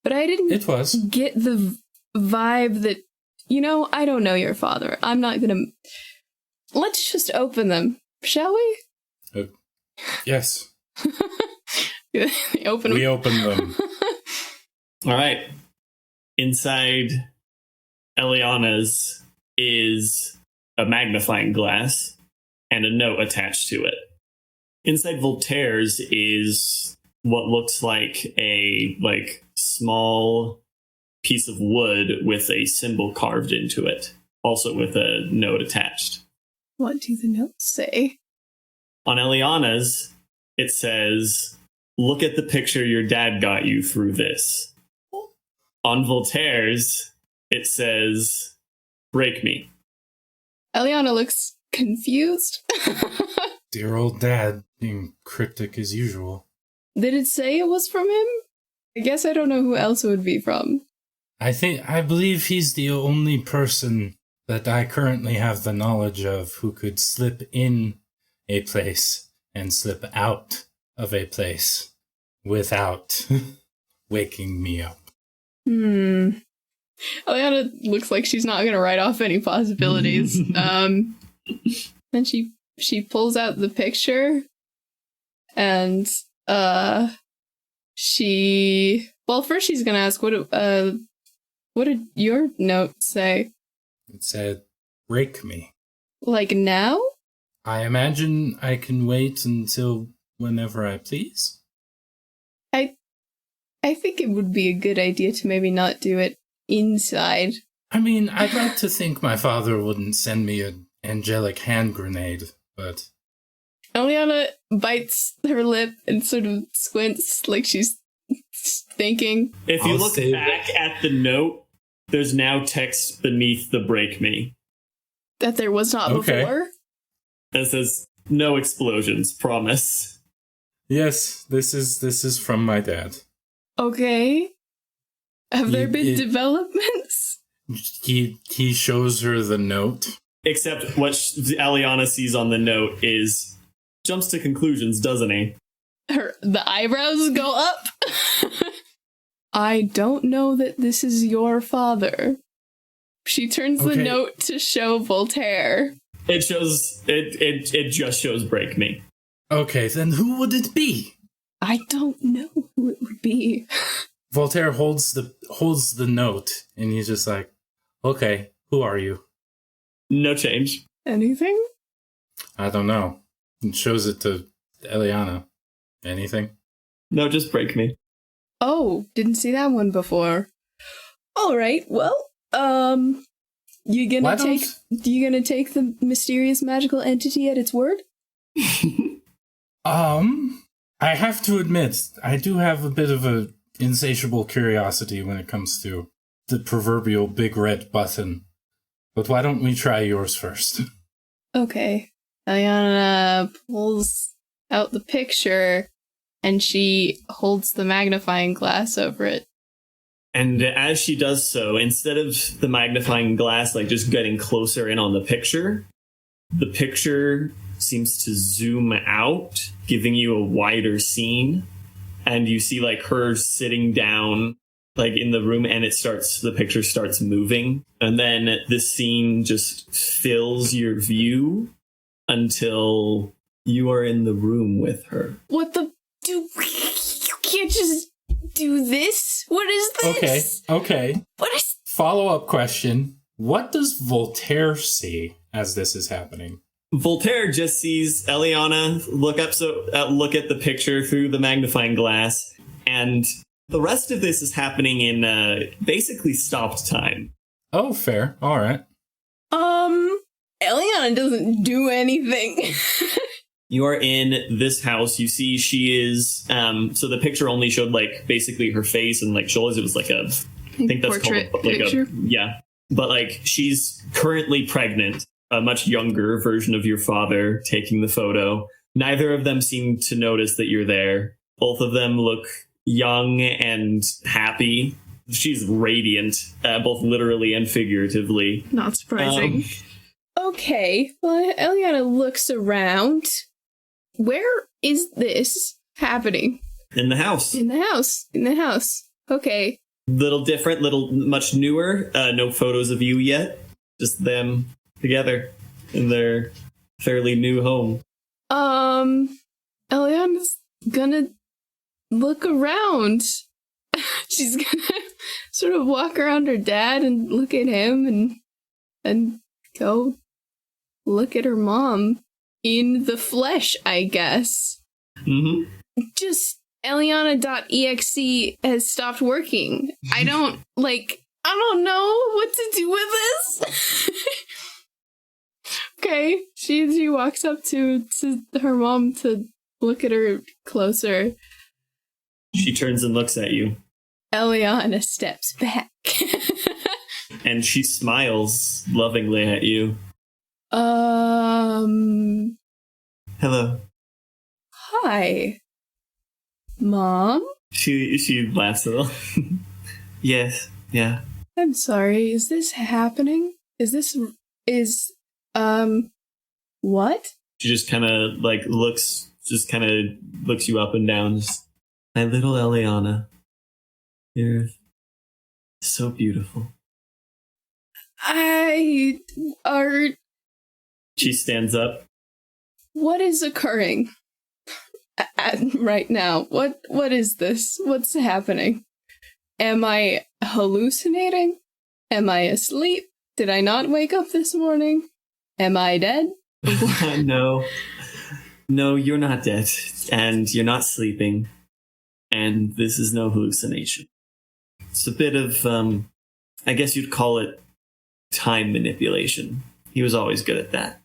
But I didn't get the vibe that, I don't know your father. I'm not gonna... Let's just open them, shall we? Yes. We open them. All right. Inside Elianna's is a magnifying glass and a note attached to it. Inside Voltaire's is what looks like a small piece of wood with a symbol carved into it, also with a note attached. What do the notes say? On Elianna's, it says, look at the picture your dad got you through this. On Voltaire's, it says, break me. Elianna looks confused. Dear old dad, being cryptic as usual. Did it say it was from him? I guess I don't know who else it would be from. I believe he's the only person that I currently have the knowledge of who could slip in a place and slip out of a place without waking me up. Elianna looks like she's not going to write off any possibilities. Then she pulls out the picture and first she's going to ask, what did your note say? It said, break me. Like now? I imagine I can wait until whenever I please. I think it would be a good idea to maybe not do it inside. I mean, I'd like to think my father wouldn't send me an angelic hand grenade, but... Elianna bites her lip and sort of squints like she's thinking. If you look back at the note, there's now text beneath the break me. That there was not before? That says, no explosions, promise. Yes, this is from my dad. Okay. Have there been developments? He shows her the note. Except what Elianna sees on the note is jumps to conclusions, doesn't he? The eyebrows go up. I don't know that this is your father. She turns the note to show Voltaire. It shows it just shows break me. Okay, then who would it be? I don't know who it would be. Voltaire holds the note, and he's just like, okay, who are you? No change. Anything? I don't know. It shows it to Elianna. Anything? No, just break me. Oh, didn't see that one before. All right, well, you gonna take the mysterious magical entity at its word? I have to admit, I do have a bit of a insatiable curiosity when it comes to the proverbial big red button. But why don't we try yours first? Okay. Elianna pulls out the picture and she holds the magnifying glass over it. And as she does so, instead of the magnifying glass like just getting closer in on the picture seems to zoom out, giving you a wider scene. And you see like her sitting down like in the room, and the picture starts moving. And then this scene just fills your view until you are in the room with her. What the? You can't just do this? What is this? Okay. What is... Follow-up question. What does Voltaire see as this is happening? Voltaire just sees Elianna look at the picture through the magnifying glass, and the rest of this is happening in basically stopped time. Oh, fair. All right. Elianna doesn't do anything. You are in this house. You see she is, so the picture only showed like basically her face and like shoulders. It was like I think that's portrait called like picture. Yeah. But like she's currently pregnant, a much younger version of your father taking the photo. Neither of them seem to notice that you're there. Both of them look young and happy. She's radiant, both literally and figuratively. Not surprising. Okay, well, Elianna looks around. Where is this happening? In the house. In the house. Okay. Little different, much newer. No photos of you yet. Just them together in their fairly new home. Elianna's gonna look around. She's gonna sort of walk around her dad and look at him and go look at her mom in the flesh, I guess. Mm-hmm. Just Elianna.exe has stopped working. I don't know what to do with this. Okay, she walks up to her mom to look at her closer. She turns and looks at you. Elianna steps back. And she smiles lovingly at you. Hello. Hi. Mom? She laughs a little. Yes, yeah. I'm sorry, is this happening? What? She just kind of looks you up and down. Just, my little Elianna. You're so beautiful. She stands up. What is occurring right now? What is this? What's happening? Am I hallucinating? Am I asleep? Did I not wake up this morning? Am I dead? No, you're not dead, and you're not sleeping, and this is no hallucination. It's a bit of, I guess you'd call it time manipulation. He was always good at that.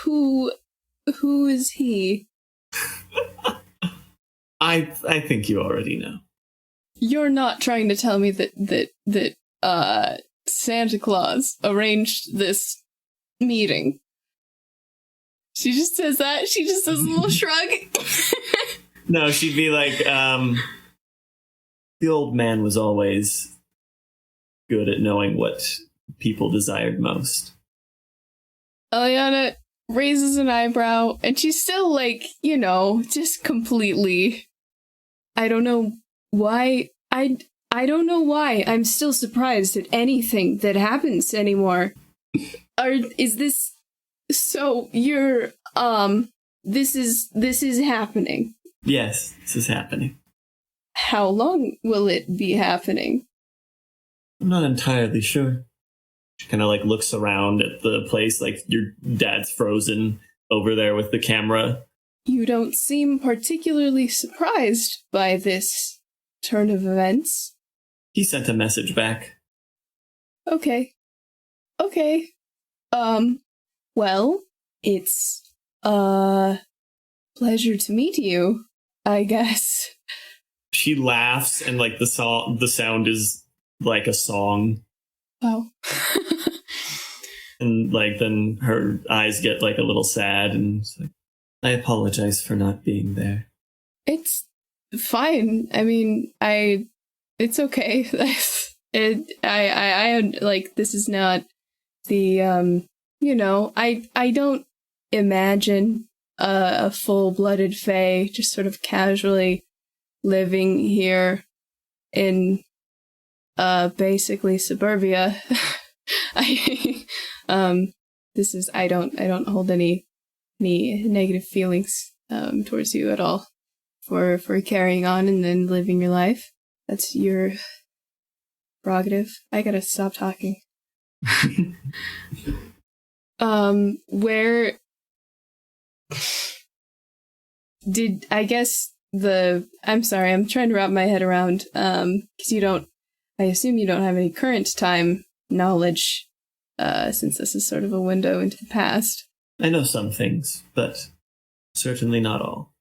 Who is he? I think you already know. You're not trying to tell me that Santa Claus arranged this meeting. She just says that. She just does a little shrug. No, she'd be like, the old man was always good at knowing what people desired most. Elianna raises an eyebrow, and she's still just completely... I don't know why... I don't know why I'm still surprised at anything that happens anymore. Is this So you're, this is happening. Yes, this is happening. How long will it be happening? I'm not entirely sure. She kind of like looks around at the place, like your dad's frozen over there with the camera. You don't seem particularly surprised by this turn of events. He sent a message back. Okay. Well, it's pleasure to meet you, I guess. She laughs and like the sound is like a song. Wow. And like then her eyes get like a little sad and it's like, I apologize for not being there. It's fine. I mean, it's okay. I like, this is not the, I don't imagine a full-blooded fae just sort of casually living here in, basically suburbia. I don't hold any negative feelings, towards you at all for carrying on and then living your life. That's your prerogative. I gotta stop talking. Where did, I guess I'm sorry, I'm trying to wrap my head around, because I assume you don't have any current time knowledge, since this is sort of a window into the past. I know some things, but certainly not all.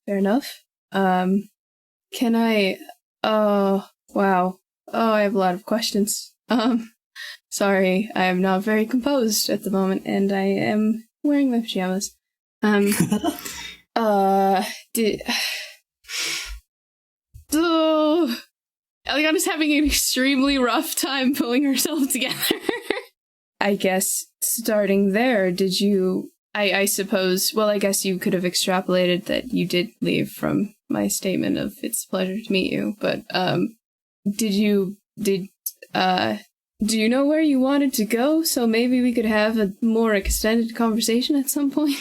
Fair enough. Can I, wow. Oh, I have a lot of questions. Sorry, I am not very composed at the moment, and I am wearing my pajamas. Elianna's having an extremely rough time pulling herself together. I guess starting there, did you, I suppose, well, I guess you could have extrapolated that you did leave from my statement of it's a pleasure to meet you, but, do you know where you wanted to go? So maybe we could have a more extended conversation at some point.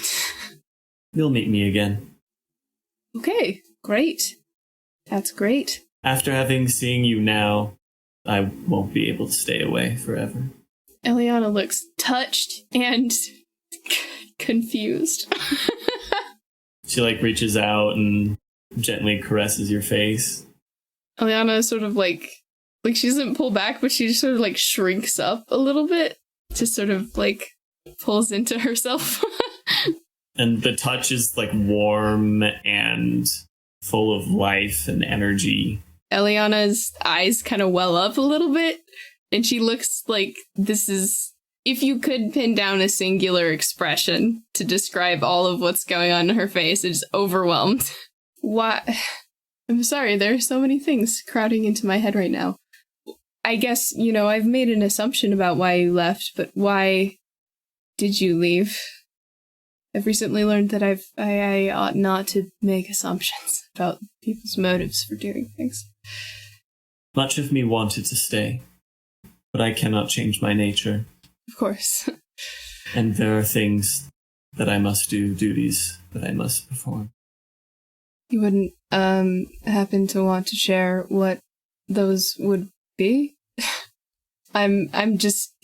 You'll meet me again. Okay, great. That's great. After having seen you now, I won't be able to stay away forever. Elianna looks touched and confused. She like reaches out and gently caresses your face. Elianna sort of like she doesn't pull back, but she just sort of like shrinks up a little bit. Just sort of like pulls into herself. And the touch is like warm and full of life and energy. Elianna's eyes kind of well up a little bit, and she looks like this is, if you could pin down a singular expression to describe all of what's going on in her face, it's overwhelmed. Why? I'm sorry, there are so many things crowding into my head right now. I guess, I've made an assumption about why you left, but why did you leave? I've recently learned that I ought not to make assumptions about people's motives for doing things. Much of me wanted to stay, but I cannot change my nature. Of course. And there are things that I must do, duties that I must perform. You wouldn't, happen to want to share what those would be? I'm just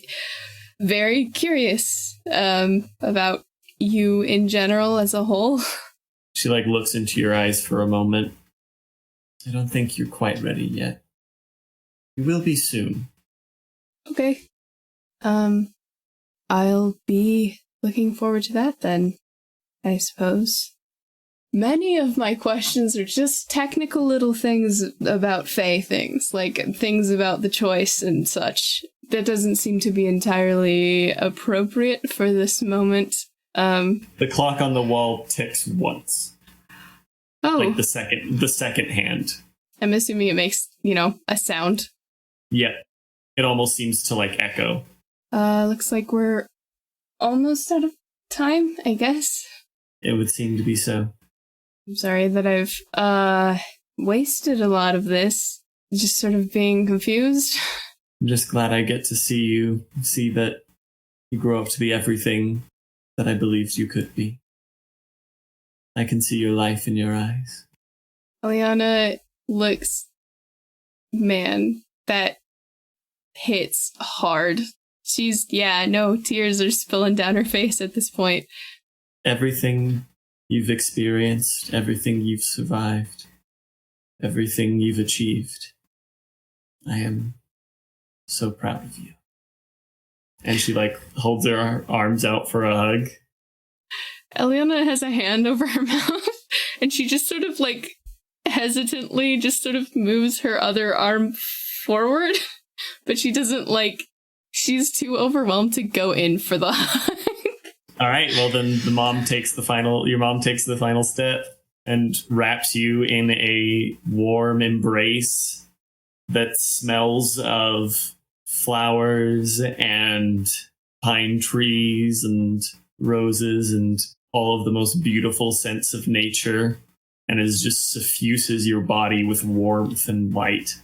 very curious, about you in general as a whole. She like looks into your eyes for a moment. I don't think you're quite ready yet. You will be soon. Okay. I'll be looking forward to that then, I suppose. Many of my questions are just technical little things about Fae things, like things about the choice and such. That doesn't seem to be entirely appropriate for this moment. The clock on the wall ticks once. Oh. Like the second hand. I'm assuming it makes, a sound. Yeah. It almost seems to like echo. Looks like we're almost out of time, I guess. It would seem to be so. I'm sorry that I've, wasted a lot of this. Just sort of being confused. I'm just glad I get to see that You grow up to be everything that I believed you could be. I can see your life in your eyes. Elianna looks, man, that hits hard. Tears are spilling down her face at this point. Everything you've experienced, everything you've survived, everything you've achieved, I am so proud of you. And she holds her arms out for a hug. Elianna has a hand over her mouth, and she just sort of hesitantly just sort of moves her other arm forward, but she doesn't she's too overwhelmed to go in for the hug. All right, well then your mom takes the final step and wraps you in a warm embrace that smells of flowers and pine trees and roses and all of the most beautiful scents of nature, and it just suffuses your body with warmth and light.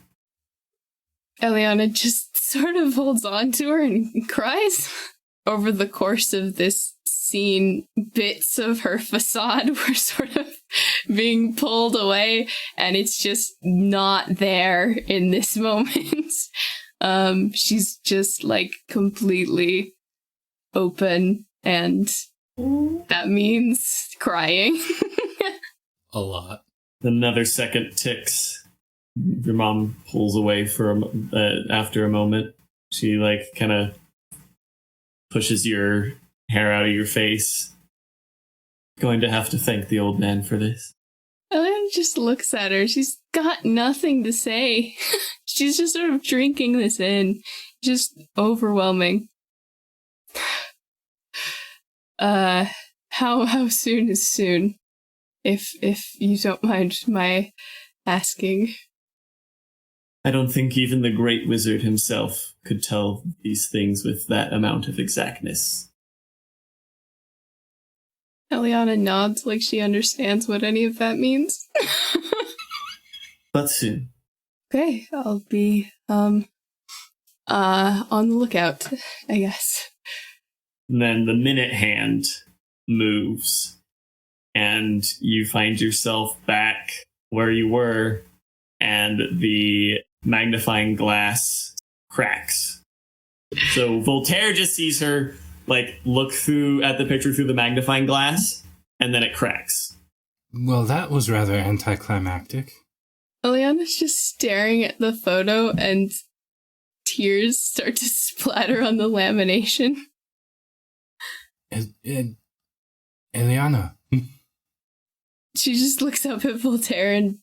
Elianna just sort of holds on to her and cries. Over the course of this scene, bits of her facade were sort of being pulled away, and it's just not there in this moment. She's just completely open, and that means crying. A lot. Another second ticks. Your mom pulls away after a moment. She kind of pushes your hair out of your face. Going to have to thank the old man for this. Elianna just looks at her. She's got nothing to say. She's just sort of drinking this in. Just overwhelming. How soon is soon? If you don't mind my asking. I don't think even the great wizard himself could tell these things with that amount of exactness. Elianna nods like she understands what any of that means. But soon. Okay, I'll be on the lookout, I guess. And then the minute hand moves, and you find yourself back where you were, and the magnifying glass cracks. So Voltaire just sees her look at the picture through the magnifying glass, and then it cracks. Well, that was rather anticlimactic. Elianna's just staring at the photo, and tears start to splatter on the lamination. Elianna. She just looks up at Voltaire and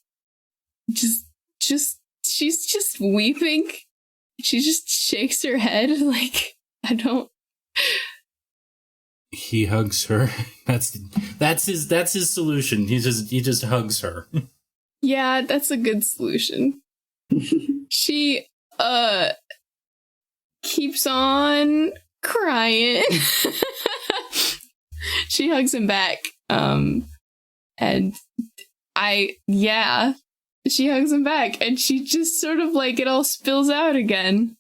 she's just weeping. She just shakes her head I don't. He hugs her. That's his solution. He just hugs her. Yeah, that's a good solution. She keeps on crying. She hugs him back. She hugs him back, and she just sort of it all spills out again.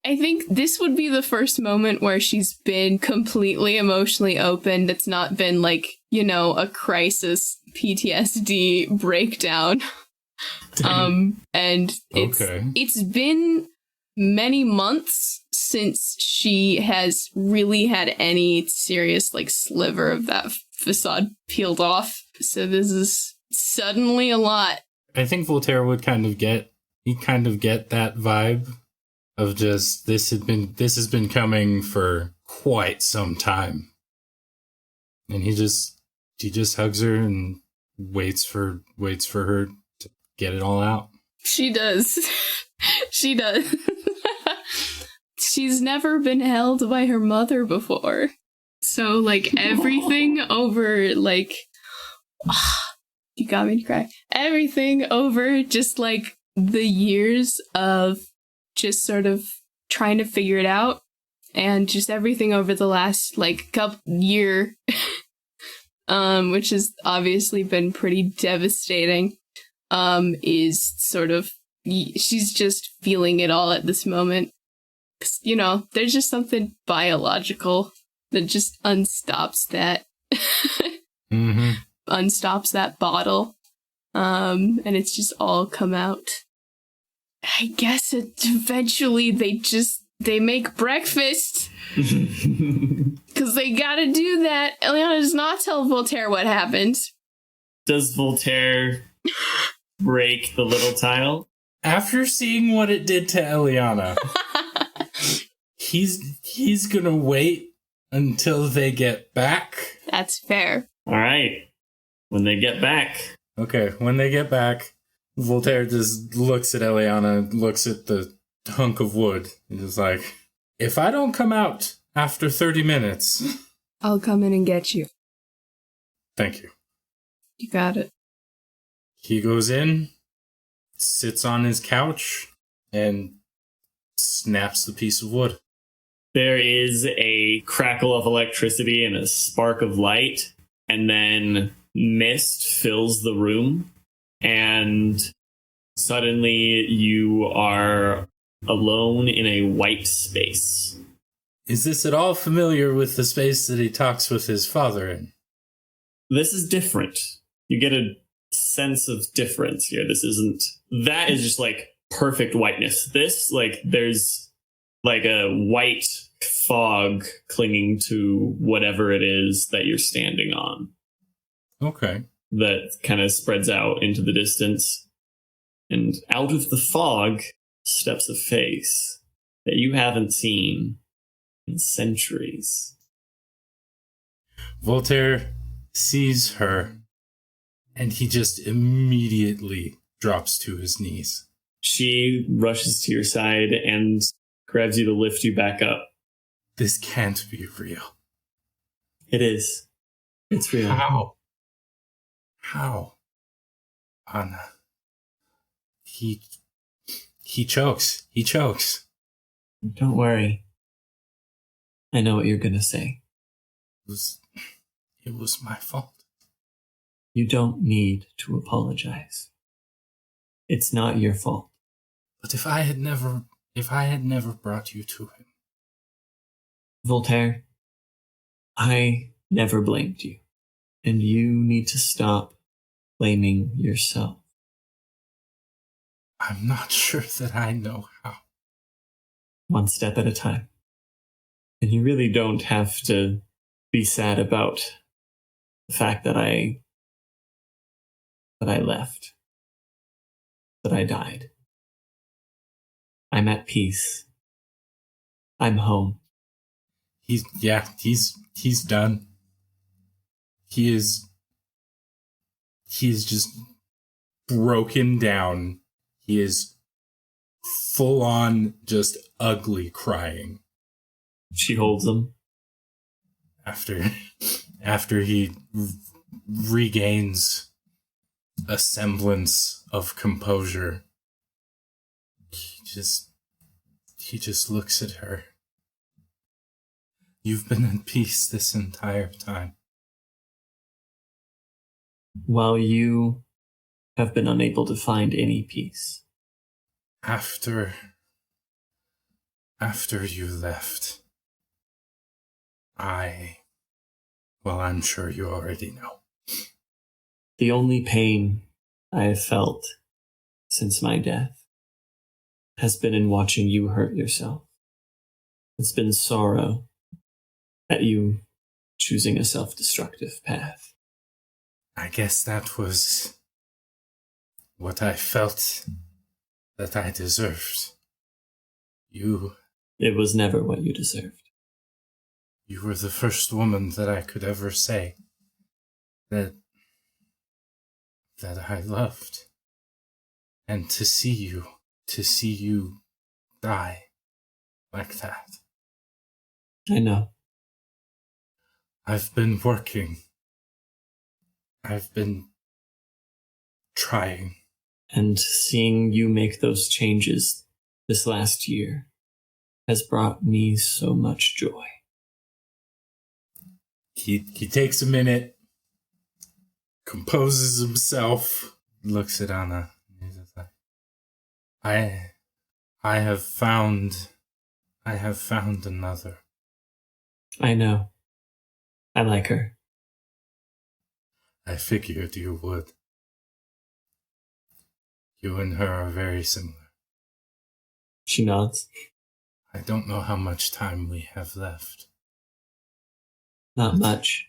I think this would be the first moment where she's been completely emotionally open. That's not been a crisis PTSD breakdown. And it's been many months since she has really had any serious sliver of that facade peeled off. So this is suddenly a lot. I think Voltaire would kind of get that vibe of just this has been coming for quite some time. And he just hugs her and waits for her to get it all out. She does. She does. She's never been held by her mother before. So everything over you got me to cry. Everything over just the years of just sort of trying to figure it out, and just everything over the last couple year, which has obviously been pretty devastating, is sort of, she's just feeling it all at this moment. 'Cause, you know, there's just something biological that just unstops that. Unstops that bottle. And it's just all come out. I guess eventually they make breakfast. Because they gotta do that. Elianna does not tell Voltaire what happened. Does Voltaire break the little tile? After seeing what it did to Elianna, he's gonna wait until they get back. That's fair. All right. When they get back. Okay, when they get back, Voltaire just looks at Elianna, looks at the hunk of wood, and is like, if I don't come out after 30 minutes... I'll come in and get you. Thank you. You got it. He goes in, sits on his couch, and snaps the piece of wood. There is a crackle of electricity and a spark of light, and then mist fills the room, and suddenly you are alone in a white space. Is this at all familiar with the space that he talks with his father in? This is different. You get a sense of difference here. This isn't... That is just like perfect whiteness. This, like, there's like a white fog clinging to whatever it is that you're standing on. Okay. That kind of spreads out into the distance. And out of the fog steps a face that you haven't seen in centuries. Voltaire sees her, and he just immediately drops to his knees. She rushes to your side and grabs you to lift you back up. This can't be real. It is. It's real. How? Anna. He chokes. He chokes. Don't worry. I know what you're gonna say. It was my fault. You don't need to apologize. It's not your fault. But if I had never brought you to him. Voltaire, I never blamed you. And you need to stop blaming yourself. I'm not sure that I know how. One step at a time. And you really don't have to be sad about the fact that I left. That I died. I'm at peace. I'm home. He's done. He is just broken down. He is full on just ugly crying. She holds him. After he regains a semblance of composure, he just looks at her. You've been in peace this entire time. While you have been unable to find any peace. After you left, I'm sure you already know. The only pain I have felt since my death has been in watching you hurt yourself. It's been sorrow at you choosing a self-destructive path. I guess that was what I felt that I deserved. It was never what you deserved. You were the first woman that I could ever say that I loved. And to see you die like that. I know. I've been working. I've been trying. And seeing you make those changes this last year has brought me so much joy. He takes a minute, composes himself, looks at Anna. I have found I have found another. I know. I like her. I figured you would. You and her are very similar. She nods. I don't know how much time we have left. Not much.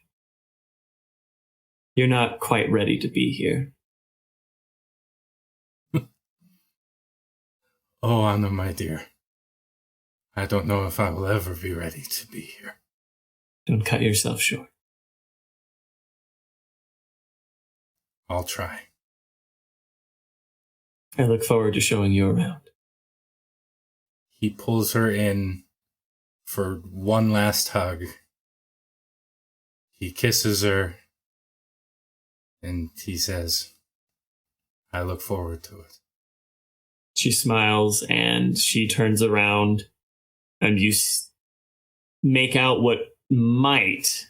You're not quite ready to be here. Oh, Anna, my dear. I don't know if I will ever be ready to be here. Don't cut yourself short. I'll try. I look forward to showing you around. He pulls her in for one last hug. He kisses her, and he says, I look forward to it. She smiles, and she turns around, and you make out what might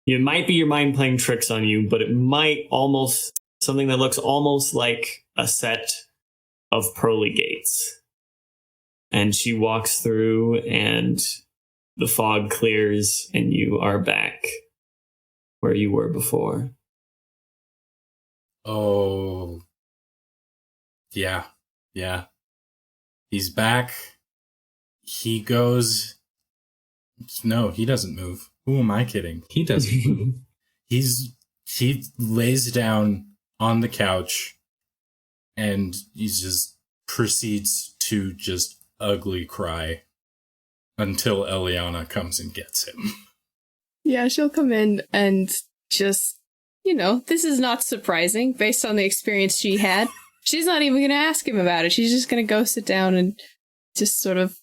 be your mind playing tricks on you, but it might almost, something that looks almost like a set of pearly gates. And she walks through, and the fog clears, and you are back where you were before. Oh, yeah. He's back. He goes. No, he doesn't move. Who am I kidding? He doesn't move. He lays down on the couch, and he just proceeds to just ugly cry until Elianna comes and gets him. Yeah, she'll come in and just, this is not surprising based on the experience she had. She's not even going to ask him about it. She's just going to go sit down and just sort of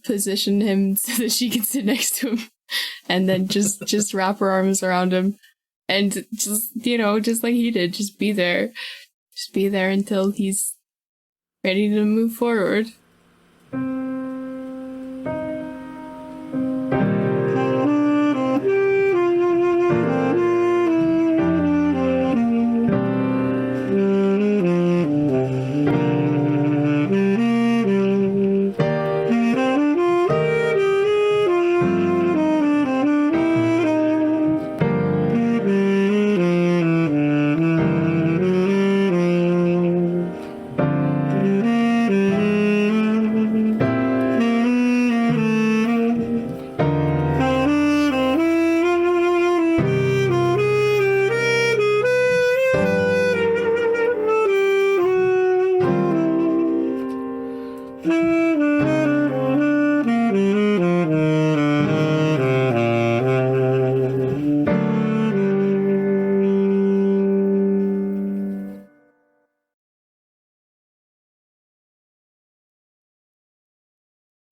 position him so that she can sit next to him, and then just wrap her arms around him and just like he did, just be there until he's ready to move forward.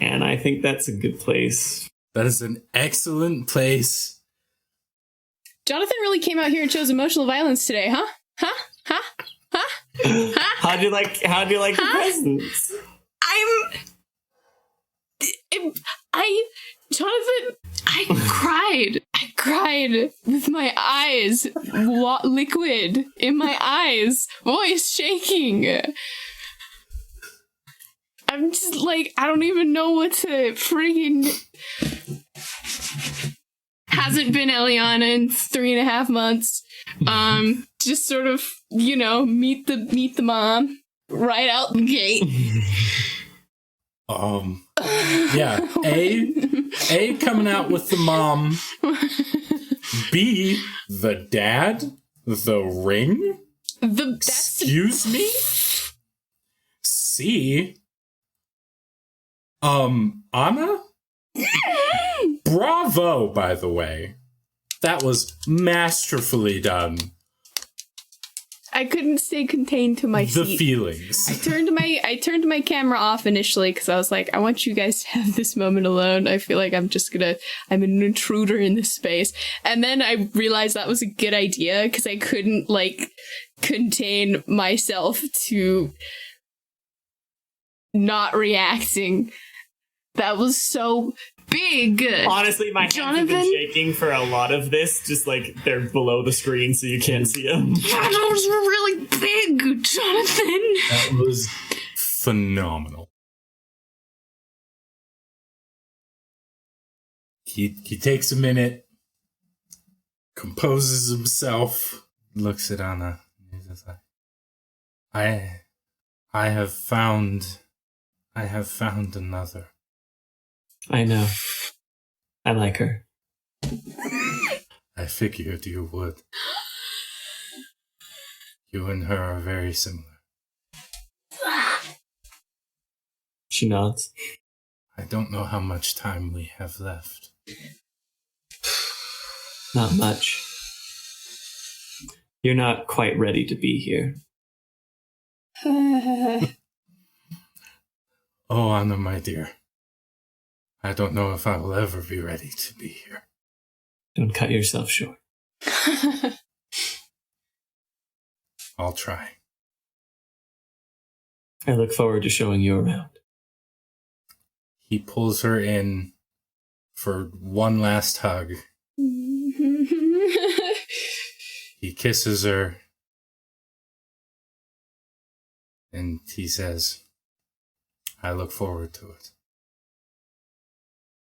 And I think that's a good place. That is an excellent place. Jonathan really came out here and chose emotional violence today, huh? How'd you like the presents? Jonathan, I cried with my eyes, liquid in my eyes, voice shaking. I'm just like, I don't even know what to freaking... Hasn't been Elianna in 3.5 months. Just sort of, meet the mom right out the gate. Yeah. A coming out with the mom. B, the dad. The ring. Excuse me. C, Anna? Bravo, by the way. That was masterfully done. I couldn't stay contained to my seat. The feelings. I turned my camera off initially because I was like, I want you guys to have this moment alone. I feel like I'm an intruder in this space. And then I realized that was a good idea because I couldn't contain myself to not reacting. That was so big. Honestly, my hands have been shaking for a lot of this. Just like they're below the screen, so you can't see them. Those were really big, Jonathan. That was phenomenal. He takes a minute, composes himself, looks at Anna. He's just like, I have found another. I know. I like her. I figured you would. You and her are very similar. She nods. I don't know how much time we have left. Not much. You're not quite ready to be here. Oh, Anna, my dear. I don't know if I will ever be ready to be here. Don't cut yourself short. I'll try. I look forward to showing you around. He pulls her in for one last hug. He kisses her. And he says, I look forward to it.